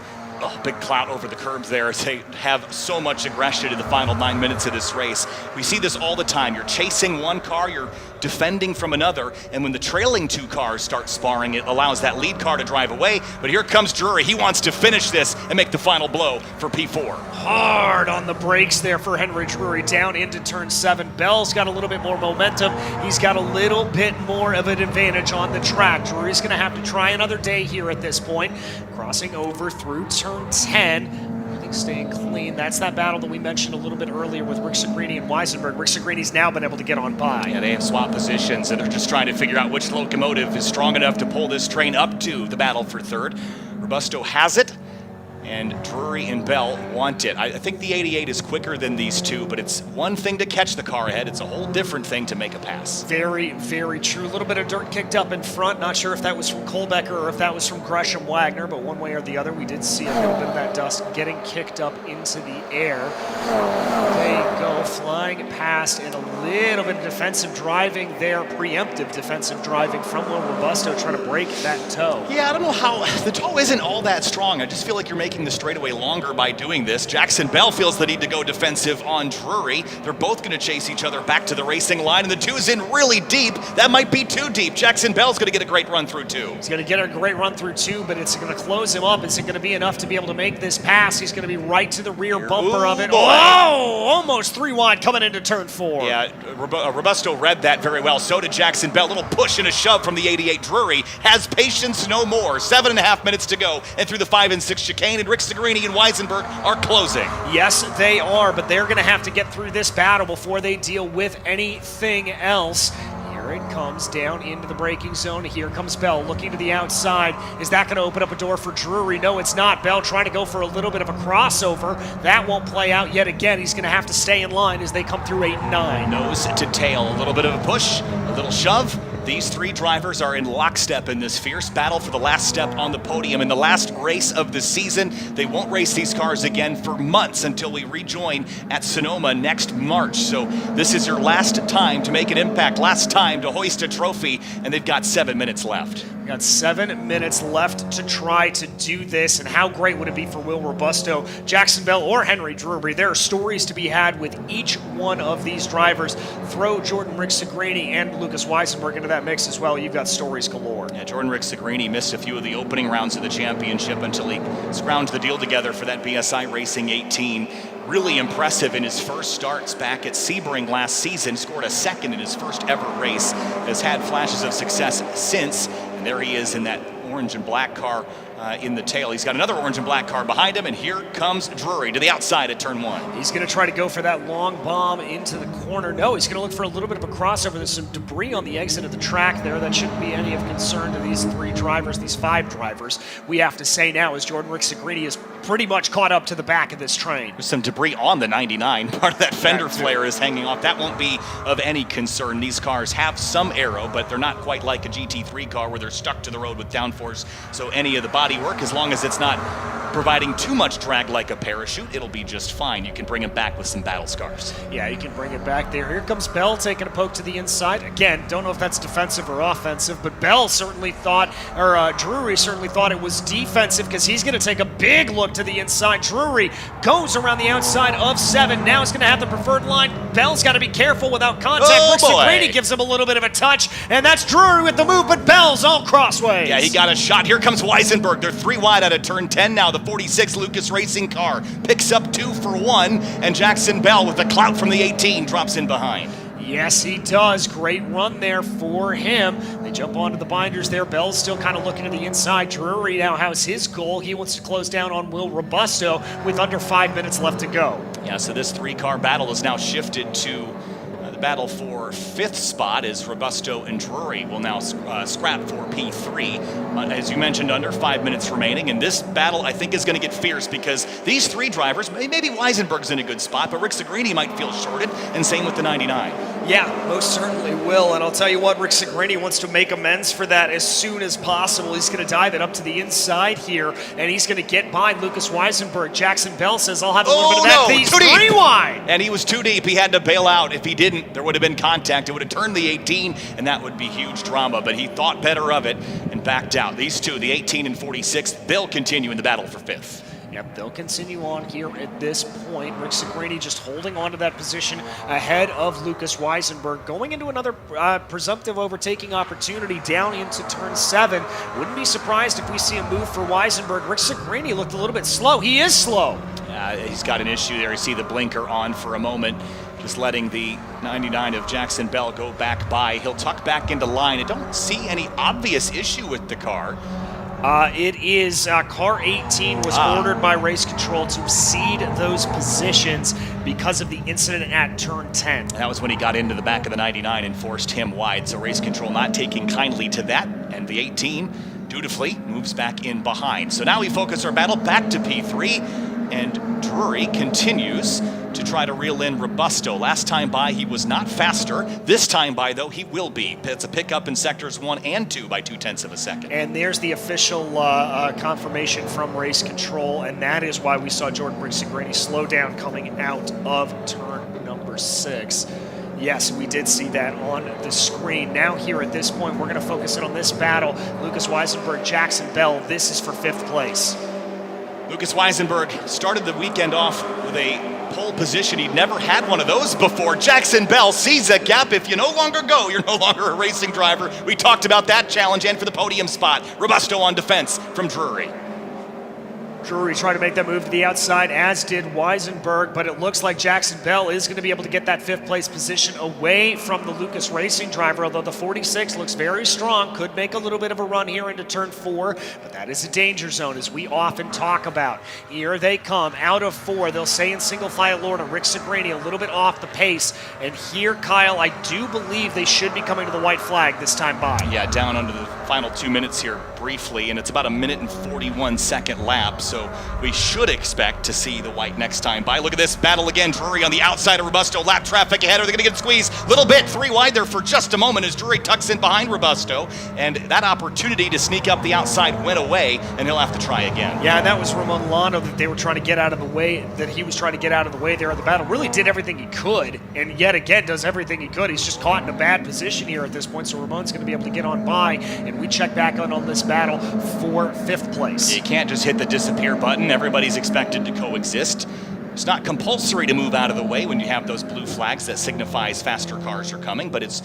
Speaker 2: big clout over the curbs there as they have so much aggression in the final 9 minutes of this race. We see this all the time. You're chasing one car, you're defending from another, and when the trailing 2 cars start sparring, it allows that lead car to drive away. But here comes Drury. He wants to finish this and make the final blow for P4.
Speaker 1: Hard on the brakes there for Henry Drury down into turn 7. Bell's got a little bit more momentum. He's got a little bit more of an advantage on the track. Drury's going to have to try another day here at this point. Crossing over through turn 10. Everything staying clean. That's that battle that we mentioned a little bit earlier with RickSegrini and Weisenberg. RickSegrini's now been able to get on by.
Speaker 2: Yeah, they have swapped positions, and they're just trying to figure out which locomotive is strong enough to pull this train up to the battle for 3rd. Robusto has it, and Drury and Bell want it. I think the 88 is quicker than these two, but it's one thing to catch the car ahead. It's a whole different thing to make a pass.
Speaker 1: Very, very true. A little bit of dirt kicked up in front. Not sure if that was from Kohlbecker or if that was from Gresham Wagner, but one way or the other, we did see a little bit of that dust getting kicked up into the air. They go flying past, and a little bit of defensive driving there, preemptive defensive driving from Will Robusto trying to break that toe.
Speaker 2: Yeah, I don't know how, the toe isn't all that strong. I just feel like you're making the straightaway longer by doing this. Jackson Bell feels the need to go defensive on Drury. They're both going to chase each other back to the racing line, and the 2 is in really deep. That might be too deep. Jackson Bell's going to get a great run through 2.
Speaker 1: He's going to get a great run through 2, but it's going to close him up. Is it going to be enough to be able to make this pass? He's going to be right to the rear bumper of it.
Speaker 2: Boy.
Speaker 1: Oh, almost 3 wide coming into turn 4.
Speaker 2: Yeah, Robusto read that very well. So did Jackson Bell. A little push and a shove from the 88. Drury has patience no more. 7.5 minutes to go, and through the 5 and 6 chicane, and RickSegrini and Weisenberg are closing.
Speaker 1: Yes, they are, but they're going to have to get through this battle before they deal with anything else. Here it comes down into the braking zone. Here comes Bell looking to the outside. Is that going to open up a door for Drury? No, it's not. Bell trying to go for a little bit of a crossover. That won't play out yet again. He's going to have to stay in line as they come through 8 and 9.
Speaker 2: Nose to tail. A little bit of a push, a little shove. These 3 drivers are in lockstep in this fierce battle for the last step on the podium in the last race of the season. They won't race these cars again for months until we rejoin at Sonoma next March. So this is your last time to make an impact, last time to hoist a trophy, and they've got 7 minutes left.
Speaker 1: Got 7 minutes left to try to do this, and how great would it be for Will Robusto, Jackson Bell, or Henry Drury? There are stories to be had with each one of these drivers. Throw Jordan RickSegrini and Lucas Weisenberg into that mix as well. You've got stories galore.
Speaker 2: Yeah, Jordan RickSegrini missed a few of the opening rounds of the championship until he scrounged the deal together for that BSI Racing 18. Really impressive in his first starts back at Sebring last season. Scored a 2nd in his first ever race. Has had flashes of success since. And there he is in that orange and black car in the tail. He's got another orange and black car behind him, and here comes Drury to the outside at turn 1.
Speaker 1: He's going to try to go for that long bomb into the corner. No, he's going to look for a little bit of a crossover. There's some debris on the exit of the track there. That shouldn't be any of concern to these 3 drivers, these 5 drivers. We have to say now, as Jordan RickSegrini is pretty much caught up to the back of this train.
Speaker 2: There's some debris on the 99. Part of that fender
Speaker 1: That too.
Speaker 2: flare is hanging off. That won't be of any concern. These cars have some aero, but they're not quite like a GT3 car where they're stuck to the road with downforce. So any of the body work, as long as it's not providing too much drag like a parachute, it'll be just fine. You can bring it back with some battle scars.
Speaker 1: Yeah, you can bring it back there. Here comes Bell taking a poke to the inside. Again, don't know if that's defensive or offensive, but Bell certainly thought, or Drury certainly thought it was defensive because he's going to take a big look to the inside. Drury goes around the outside of 7. Now he's going to have the preferred line. Bell's got to be careful without contact.
Speaker 2: Oh, boy.
Speaker 1: RickSegrini gives him a little bit of a touch, and that's Drury with the move, but Bell's all crossways.
Speaker 2: Yeah, he got a shot. Here comes Weisenberg. They're 3 wide out of turn 10 now. The 46 Lucas Racing car picks up 2 for 1, and Jackson Bell with the clout from the 18 drops in behind.
Speaker 1: Yes, he does. Great run there for him. They jump onto the binders there. Bell's still kind of looking to the inside. Drury now has his goal. He wants to close down on Will Robusto with under 5 minutes left to go.
Speaker 2: Yeah, so this 3-car battle is now shifted to the battle for 5th spot as Robusto and Drury will now scrap for P3. As you mentioned, under 5 minutes remaining. And this battle, I think, is going to get fierce because these 3 drivers, maybe Weisenberg's in a good spot, but RickSegrini might feel shorted, and same with the 99.
Speaker 1: Yeah, most certainly will. And I'll tell you what, RickSegrini wants to make amends for that as soon as possible. He's going to dive it up to the inside here, and he's going to get by Lucas Weisenberg. Jackson Bell says, I'll have a little bit of that. He's 3 wide.
Speaker 2: And he was too deep. He had to bail out. If he didn't, there would have been contact. It would have turned the 18, and that would be huge drama. But he thought better of it and backed out. These two, the 18 and 46, they'll continue in the battle for 5th.
Speaker 1: Yep, they'll continue on here at this point. RickSegrini just holding on to that position ahead of Lucas Weisenberg. Going into another presumptive overtaking opportunity down into turn 7. Wouldn't be surprised if we see a move for Weisenberg. RickSegrini looked a little bit slow. He is slow.
Speaker 2: He's got an issue there. You see the blinker on for a moment. Just letting the 99 of Jackson Bell go back by. He'll tuck back into line. I don't see any obvious issue with the car.
Speaker 1: It is car 18 was ordered by race control to cede those positions because of the incident at turn 10.
Speaker 2: That was when he got into the back of the 99 and forced him wide. So race control not taking kindly to that. And the 18 dutifully moves back in behind. So now we focus our battle back to P3. And Drury continues to try to reel in Robusto. Last time by, he was not faster. This time by, though, he will be. It's a pickup in sectors 1 and 2 by 0.2 of a second.
Speaker 1: And there's the official confirmation from race control, and that is why we saw Jordan RickSegrini slow down coming out of turn number 6. Yes, we did see that on the screen. Now here at this point, we're going to focus in on this battle. Lucas Weisenberg, Jackson Bell. This is for 5th place.
Speaker 2: Lucas Weisenberg started the weekend off with a pole position. He'd never had one of those before. Jackson Bell sees a gap. If you no longer go, you're no longer a racing driver. We talked about that challenge and for the podium spot. Robusto on defense from Drury.
Speaker 1: Drury tried to make that move to the outside, as did Weisenberg, but it looks like Jackson Bell is going to be able to get that 5th place position away from the Lucas Racing driver, although the 46 looks very strong, could make a little bit of a run here into turn 4, but that is a danger zone, as we often talk about. Here they come, out of 4. They'll say in single file order, RickSegrini a little bit off the pace, and here, Kyle, I do believe they should be coming to the white flag this time by.
Speaker 2: Yeah, down under the final 2 minutes here briefly, and it's about a 1:41 lap, so we should expect to see the white next time by. Look at this battle again. Drury on the outside of Robusto. Lap traffic ahead. Are they going to get squeezed? Little bit. 3 wide there for just a moment as Drury tucks in behind Robusto, and that opportunity to sneak up the outside went away, and he'll have to try again.
Speaker 1: Yeah, and that was Ramon Lano that they were trying to get out of the way, that he was trying to get out of the way there in the battle. Really did everything he could, and yet again does everything he could. He's just caught in a bad position here at this point, so Ramon's going to be able to get on by, and we check back on this battle for 5th place.
Speaker 2: You can't just hit the disappear button. Everybody's expected to coexist. It's not compulsory to move out of the way when you have those blue flags that signifies faster cars are coming, but it's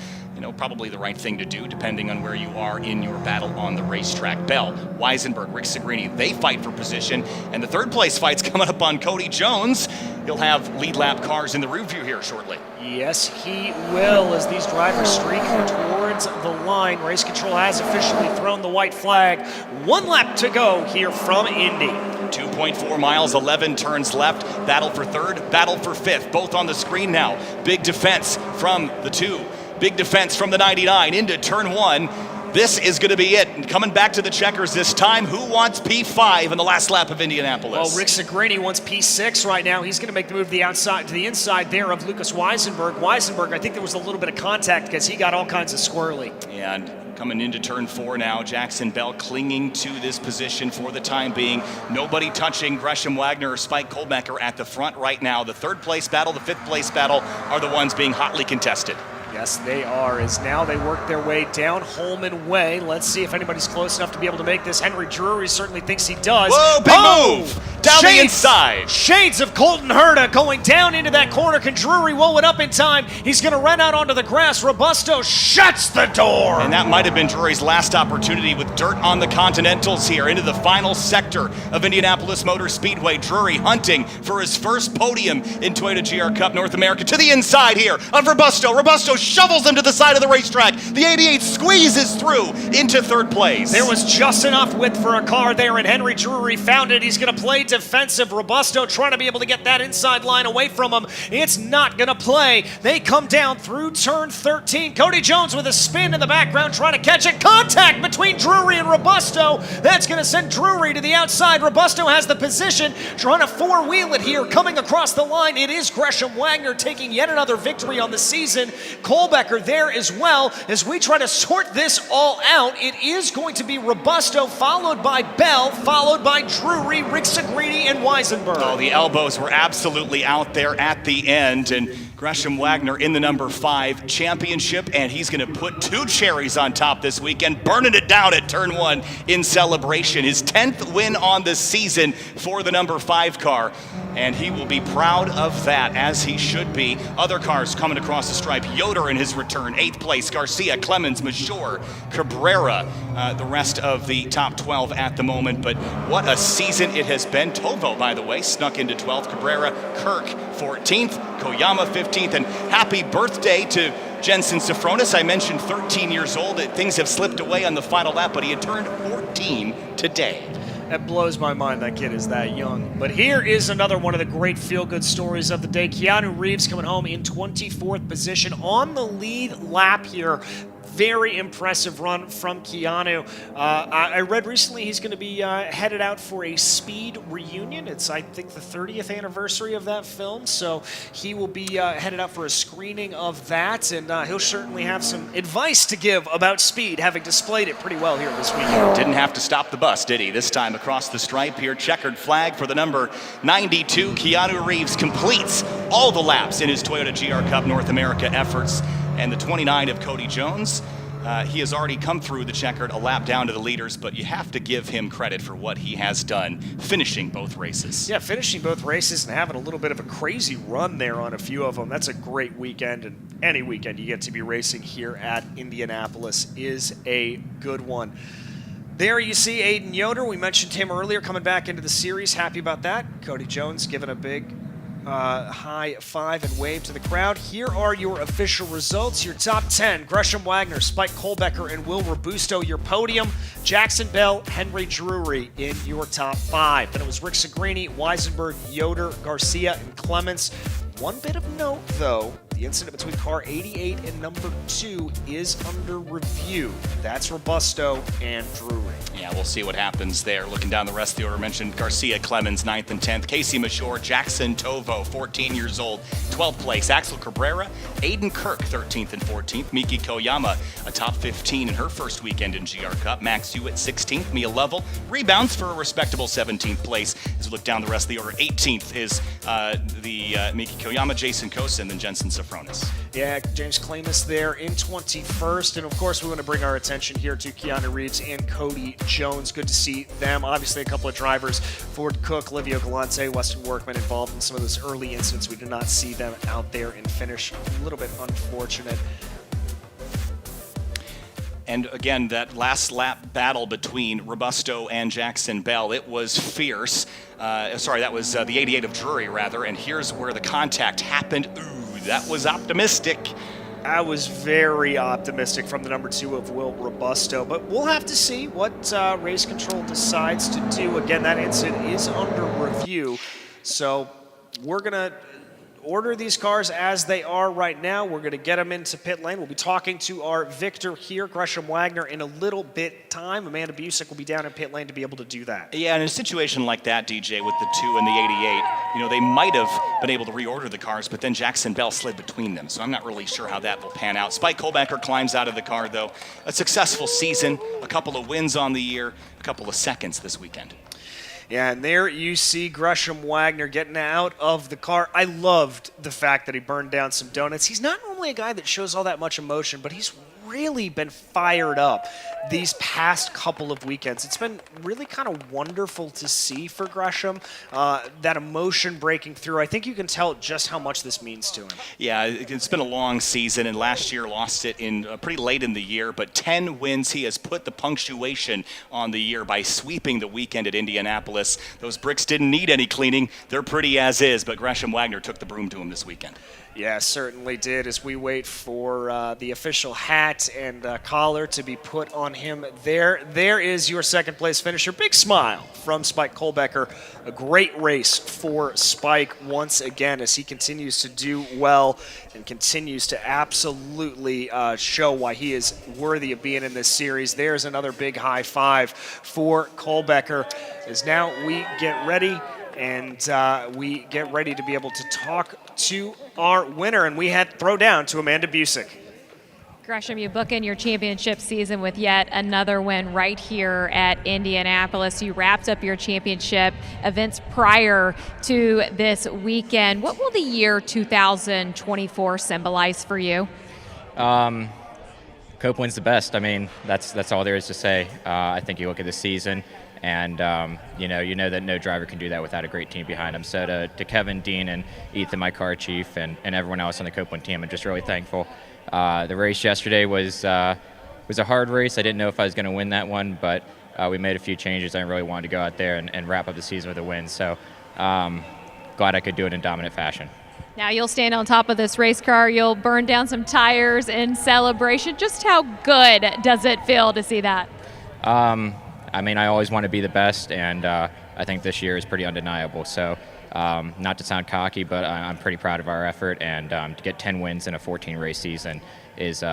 Speaker 2: probably the right thing to do depending on where you are in your battle on the racetrack. Bell, Weisenberg, RickSegrini, they fight for position, and the 3rd place fight's coming up on Cody Jones. He'll have lead lap cars in the rear view here shortly.
Speaker 1: Yes, he will, as these drivers streak towards the line. Race control has officially thrown the white flag. 1 lap to go here from Indy.
Speaker 2: 2.4 miles, 11 turns left. Battle for 3rd, battle for 5th, both on the screen now. Big defense from the 2. Big defense from the 99 into turn 1. this is going to be it. And coming back to the checkers this time, who wants P5 in the last lap of Indianapolis?
Speaker 1: Well, RickSegrini wants P6 right now. He's going to make the move to the outside, to the inside there of Lucas Weisenberg. Weisenberg, I think there was a little bit of contact because he got all kinds of squirrely.
Speaker 2: Yeah, and coming into turn 4 now, Jackson Bell clinging to this position for the time being. Nobody touching Gresham, Wagner, or Spike Kohlbecker at the front right now. The third place battle, the fifth place battle are the ones being hotly contested.
Speaker 1: Yes, they are, as now they work their way down Holman Way. Let's see if anybody's close enough to be able to make this. Henry Drury certainly thinks he does.
Speaker 2: Whoa, big move! Down the inside.
Speaker 1: Shades of Colton Herta going down into that corner. Can Drury roll it up in time? He's going to run out onto the grass. Robusto shuts the door.
Speaker 2: And that might have been Drury's last opportunity with dirt on the Continentals here into the final sector of Indianapolis Motor Speedway. Drury hunting for his first podium in Toyota GR Cup North America. To the inside here of Robusto. Robusto shovels him to the side of the racetrack. The 88 squeezes through into third place.
Speaker 1: There was just enough width for a car there, and Henry Drury found it. He's going to play defensive. Robusto trying to be able to get that inside line away from him. It's not going to play. They come down through turn 13. Cody Jones with a spin in the background trying to catch it. Contact between Drury and Robusto. That's going to send Drury to the outside. Robusto has the position, trying to four-wheel it here. Coming across the line, it is Gresham Wagner taking yet another victory on the season. Kohlbecker there as well. As we try to sort this all out, it is going to be Robusto, followed by Bell, followed by Drury, RickSegrini, and Weisenberg.
Speaker 2: Oh, the elbows were absolutely out there at the end, and Gresham Wagner in the number 5 championship, and he's going to put 2 cherries on top this weekend, burning it down at turn 1 in celebration. His 10th win on the season for the number 5 car, and he will be proud of that, as he should be. Other cars coming across the stripe. Yoder in his return, 8th place. Garcia, Clemens, Mashore, Cabrera, the rest of the top 12 at the moment. But what a season it has been. Tovo, by the way, snuck into 12th. Cabrera, Kirk, 14th. Koyama, 15th. And happy birthday to Jensen Sofronis. I mentioned 13 years old. Things have slipped away on the final lap, but he had turned 14 today.
Speaker 1: That blows my mind that kid is that young. But here is another one of the great feel-good stories of the day. Keanu Reeves coming home in 24th position on the lead lap here. Very impressive run from Keanu. I read recently he's going to be headed out for a speed reunion. It's, I think, the 30th anniversary of that film, so he will be headed out for a screening of that, and he'll certainly have some advice to give about speed, having displayed it pretty well here this weekend.
Speaker 2: Didn't have to stop the bus, did he? This time across the stripe here. Checkered flag for the number 92. Keanu Reeves completes all the laps in his Toyota GR Cup North America efforts. And the 29 of Cody Jones, he has already come through the checkered a lap down to the leaders, but you have to give him credit for what he has done, finishing both races.
Speaker 1: Yeah, finishing both races and having a little bit of a crazy run there on a few of them. That's a great weekend, and any weekend you get to be racing here at Indianapolis is a good one. There you see Aiden Yoder. We mentioned him earlier coming back into the series. Happy about that. Cody Jones giving a big high five and wave to the crowd. Here are your official results. Your top 10, Gresham Wagner, Spike Kohlbecker, and Will Robusto. Your podium, Jackson Bell, Henry Drury in your top 5. Then it was RickSegrini, Weisenberg, Yoder, Garcia, and Clements. One bit of note, though, the incident between car 88 and number 2 is under review. That's Robusto and Drury.
Speaker 2: Yeah, we'll see what happens there. Looking down the rest of the order, mentioned Garcia, Clemens, 9th and 10th. Casey Mashore, Jackson Tovo, 14 years old, 12th place. Axel Cabrera, Aiden Kirk, 13th and 14th. Miki Koyama, a top 15 in her first weekend in GR Cup. Max Hewitt, 16th. Mia Level rebounds for a respectable 17th place. As we look down the rest of the order, 18th is Miki Koyama, Jason Kosa, and then Jensen Sofronis.
Speaker 1: Yeah, James Clamus there in 21st. And of course, we want to bring our attention here to Keanu Reeves and Cody Jones. Good to see them. Obviously, a couple of drivers, Ford Cook, Livio Galante, Westin Workman, involved in some of those early incidents. We did not see them out there and finish. A little bit unfortunate.
Speaker 2: And again, that last lap battle between Robusto and Jackson Bell, it was fierce. Sorry, that was the 88 of Drury, rather. And here's where the contact happened. Ooh, that was optimistic.
Speaker 1: I was very optimistic from the number 2 of Will Robusto, but we'll have to see what race control decides to do. Again, that incident is under review, so we're gonna order these cars as they are right now. We're going to get them into pit lane. We'll be talking to our victor here, Gresham Wagner, in a little bit time. Amanda Busick will be down in pit lane to be able to do that.
Speaker 2: Yeah, in a situation like that, DJ, with the 2 and the 88, they might have been able to reorder the cars, but then Jackson Bell slid between them. So I'm not really sure how that will pan out. Spike Kohlbecker climbs out of the car, though. A successful season, a couple of wins on the year, a couple of seconds this weekend.
Speaker 1: Yeah, and there you see Gresham Wagner getting out of the car. I loved the fact that he burned down some donuts. He's not normally a guy that shows all that much emotion, but he's really been fired up these past couple of weekends. It's been really kind of wonderful to see for Gresham, that emotion breaking through. I think you can tell just how much this means to him.
Speaker 2: Yeah, it's been a long season, and last year lost it in pretty late in the year, but 10 wins. He has put the punctuation on the year by sweeping the weekend at Indianapolis. Those bricks didn't need any cleaning. They're pretty as is, but Gresham Wagner took the broom to him this weekend.
Speaker 1: Yeah, certainly did, as we wait for the official hat and collar to be put on him there. There is your second place finisher. Big smile from Spike Kohlbecker. A great race for Spike once again as he continues to do well and continues to absolutely show why he is worthy of being in this series. There's another big high five for Kohlbecker as now we get ready and we get ready to be able to talk to our winner, and we had throw down to Amanda Busick.
Speaker 3: Gresham, you book in your championship season with yet another win right here at Indianapolis. You wrapped up your championship events prior to this weekend. What will the year 2024 symbolize for you?
Speaker 4: Copeland's the best. I mean, that's all there is to say. I think you look at the season, and you know that no driver can do that without a great team behind him. So to Kevin, Dean, and Ethan, my car chief, and everyone else on the Copeland team, I'm just really thankful. The race yesterday was a hard race. I didn't know if I was going to win that one, but we made a few changes. I really wanted to go out there and wrap up the season with a win. So glad I could do it in dominant fashion.
Speaker 3: Now you'll stand on top of this race car. You'll burn down some tires in celebration. Just how good does it feel to see that?
Speaker 4: I mean, I always want to be the best, and I think this year is pretty undeniable. So not to sound cocky, but I'm pretty proud of our effort, and to get 10 wins in a 14-race season is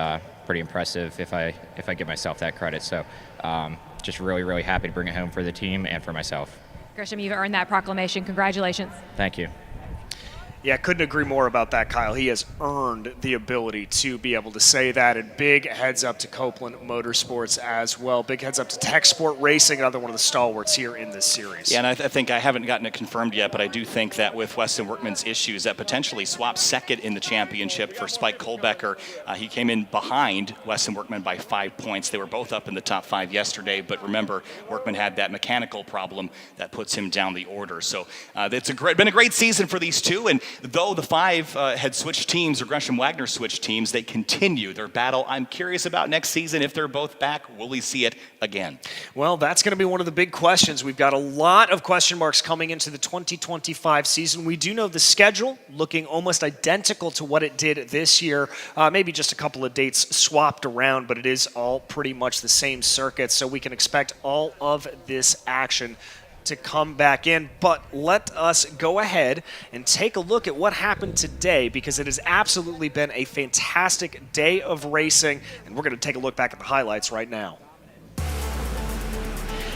Speaker 4: pretty impressive if I give myself that credit. So just really, really happy to bring it home for the team and for myself.
Speaker 3: Gresham, you've earned that proclamation. Congratulations.
Speaker 4: Thank you.
Speaker 1: Yeah, couldn't agree more about that, Kyle. He has earned the ability to be able to say that, and big heads up to Copeland Motorsports as well. Big heads up to Tech Sport Racing, another one of the stalwarts here in this series.
Speaker 2: Yeah, and I think I haven't gotten it confirmed yet, but I do think that with Westin Workman's issues, that potentially swaps second in the championship for Spike Kohlbecker. He came in behind Westin Workman by 5 points. They were both up in the top 5 yesterday, but remember, Workman had that mechanical problem that puts him down the order. So it's been a great season for these two, and though the 5 had switched teams, or Gresham Wagner switched teams, they continue their battle. I'm curious about next season. If they're both back, will we see it again?
Speaker 1: Well, that's going to be one of the big questions. We've got a lot of question marks coming into the 2025 season. We do know the schedule looking almost identical to what it did this year. Maybe just a couple of dates swapped around, but it is all pretty much the same circuit, so we can expect all of this action to come back in. But let us go ahead and take a look at what happened today, because it has absolutely been a fantastic day of racing, and we're going to take a look back at the highlights right now.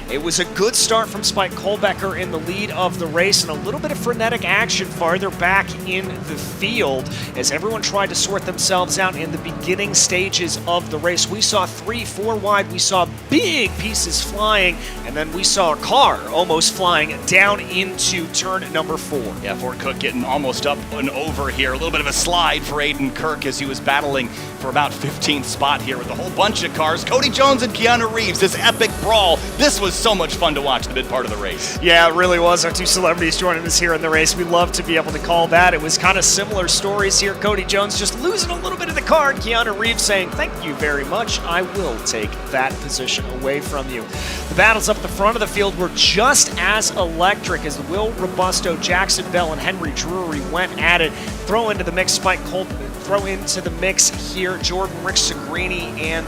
Speaker 1: It was a good start from Spike Kohlbecker in the lead of the race, and a little bit of frenetic action farther back in the field as everyone tried to sort themselves out in the beginning stages of the race. We saw 3, 4 wide, we saw big pieces flying, and then we saw a car almost flying down into turn number 4.
Speaker 2: Yeah, Ford Cook getting almost up and over here. A little bit of a slide for Aiden Kirk as he was battling for about 15th spot here with a whole bunch of cars. Cody Jones and Keanu Reeves, this epic brawl. This was so much fun to watch the mid part of the race.
Speaker 1: Yeah, it really was. Our 2 celebrities joining us here in the race. We love to be able to call that. It was kind of similar stories here. Cody Jones just losing a little bit of the car, and Keanu Reeves saying, "Thank you very much. I will take that position away from you." The battles up the front of the field were just as electric as Will Robusto, Jackson Bell, and Henry Drury went at it. Throw into the mix Spike throw into the mix here Jordan RickSegrini and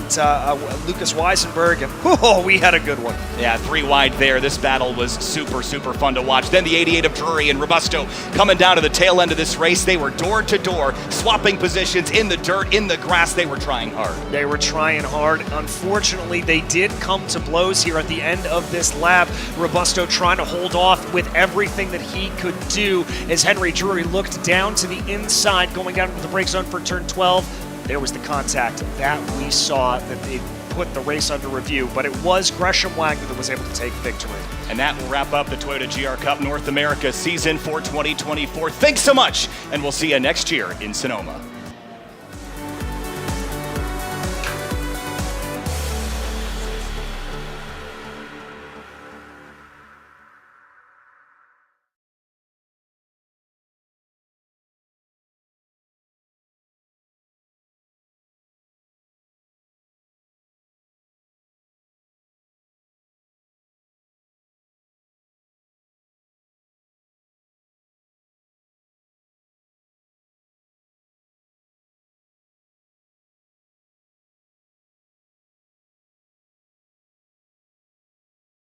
Speaker 1: Lucas Weisenberg, and we had a good one.
Speaker 2: Yeah, 3 wide there. This battle was super, super fun to watch. Then the 88 of Drury and Robusto coming down to the tail end of this race. They were door to door, swapping positions in the dirt, in the grass. They were trying hard.
Speaker 1: They were trying hard. Unfortunately, they did come to blows here at the end of this lap. Robusto trying to hold off with everything that he could do as Henry Drury looked down to the inside going out into the brake zone for turn 12. There was the contact that we saw that they put the race under review, but it was Gresham Wagner that was able to take victory. And
Speaker 2: that will wrap up the Toyota GR Cup North America season for 2024. Thanks so much, and we'll see you next year in Sonoma.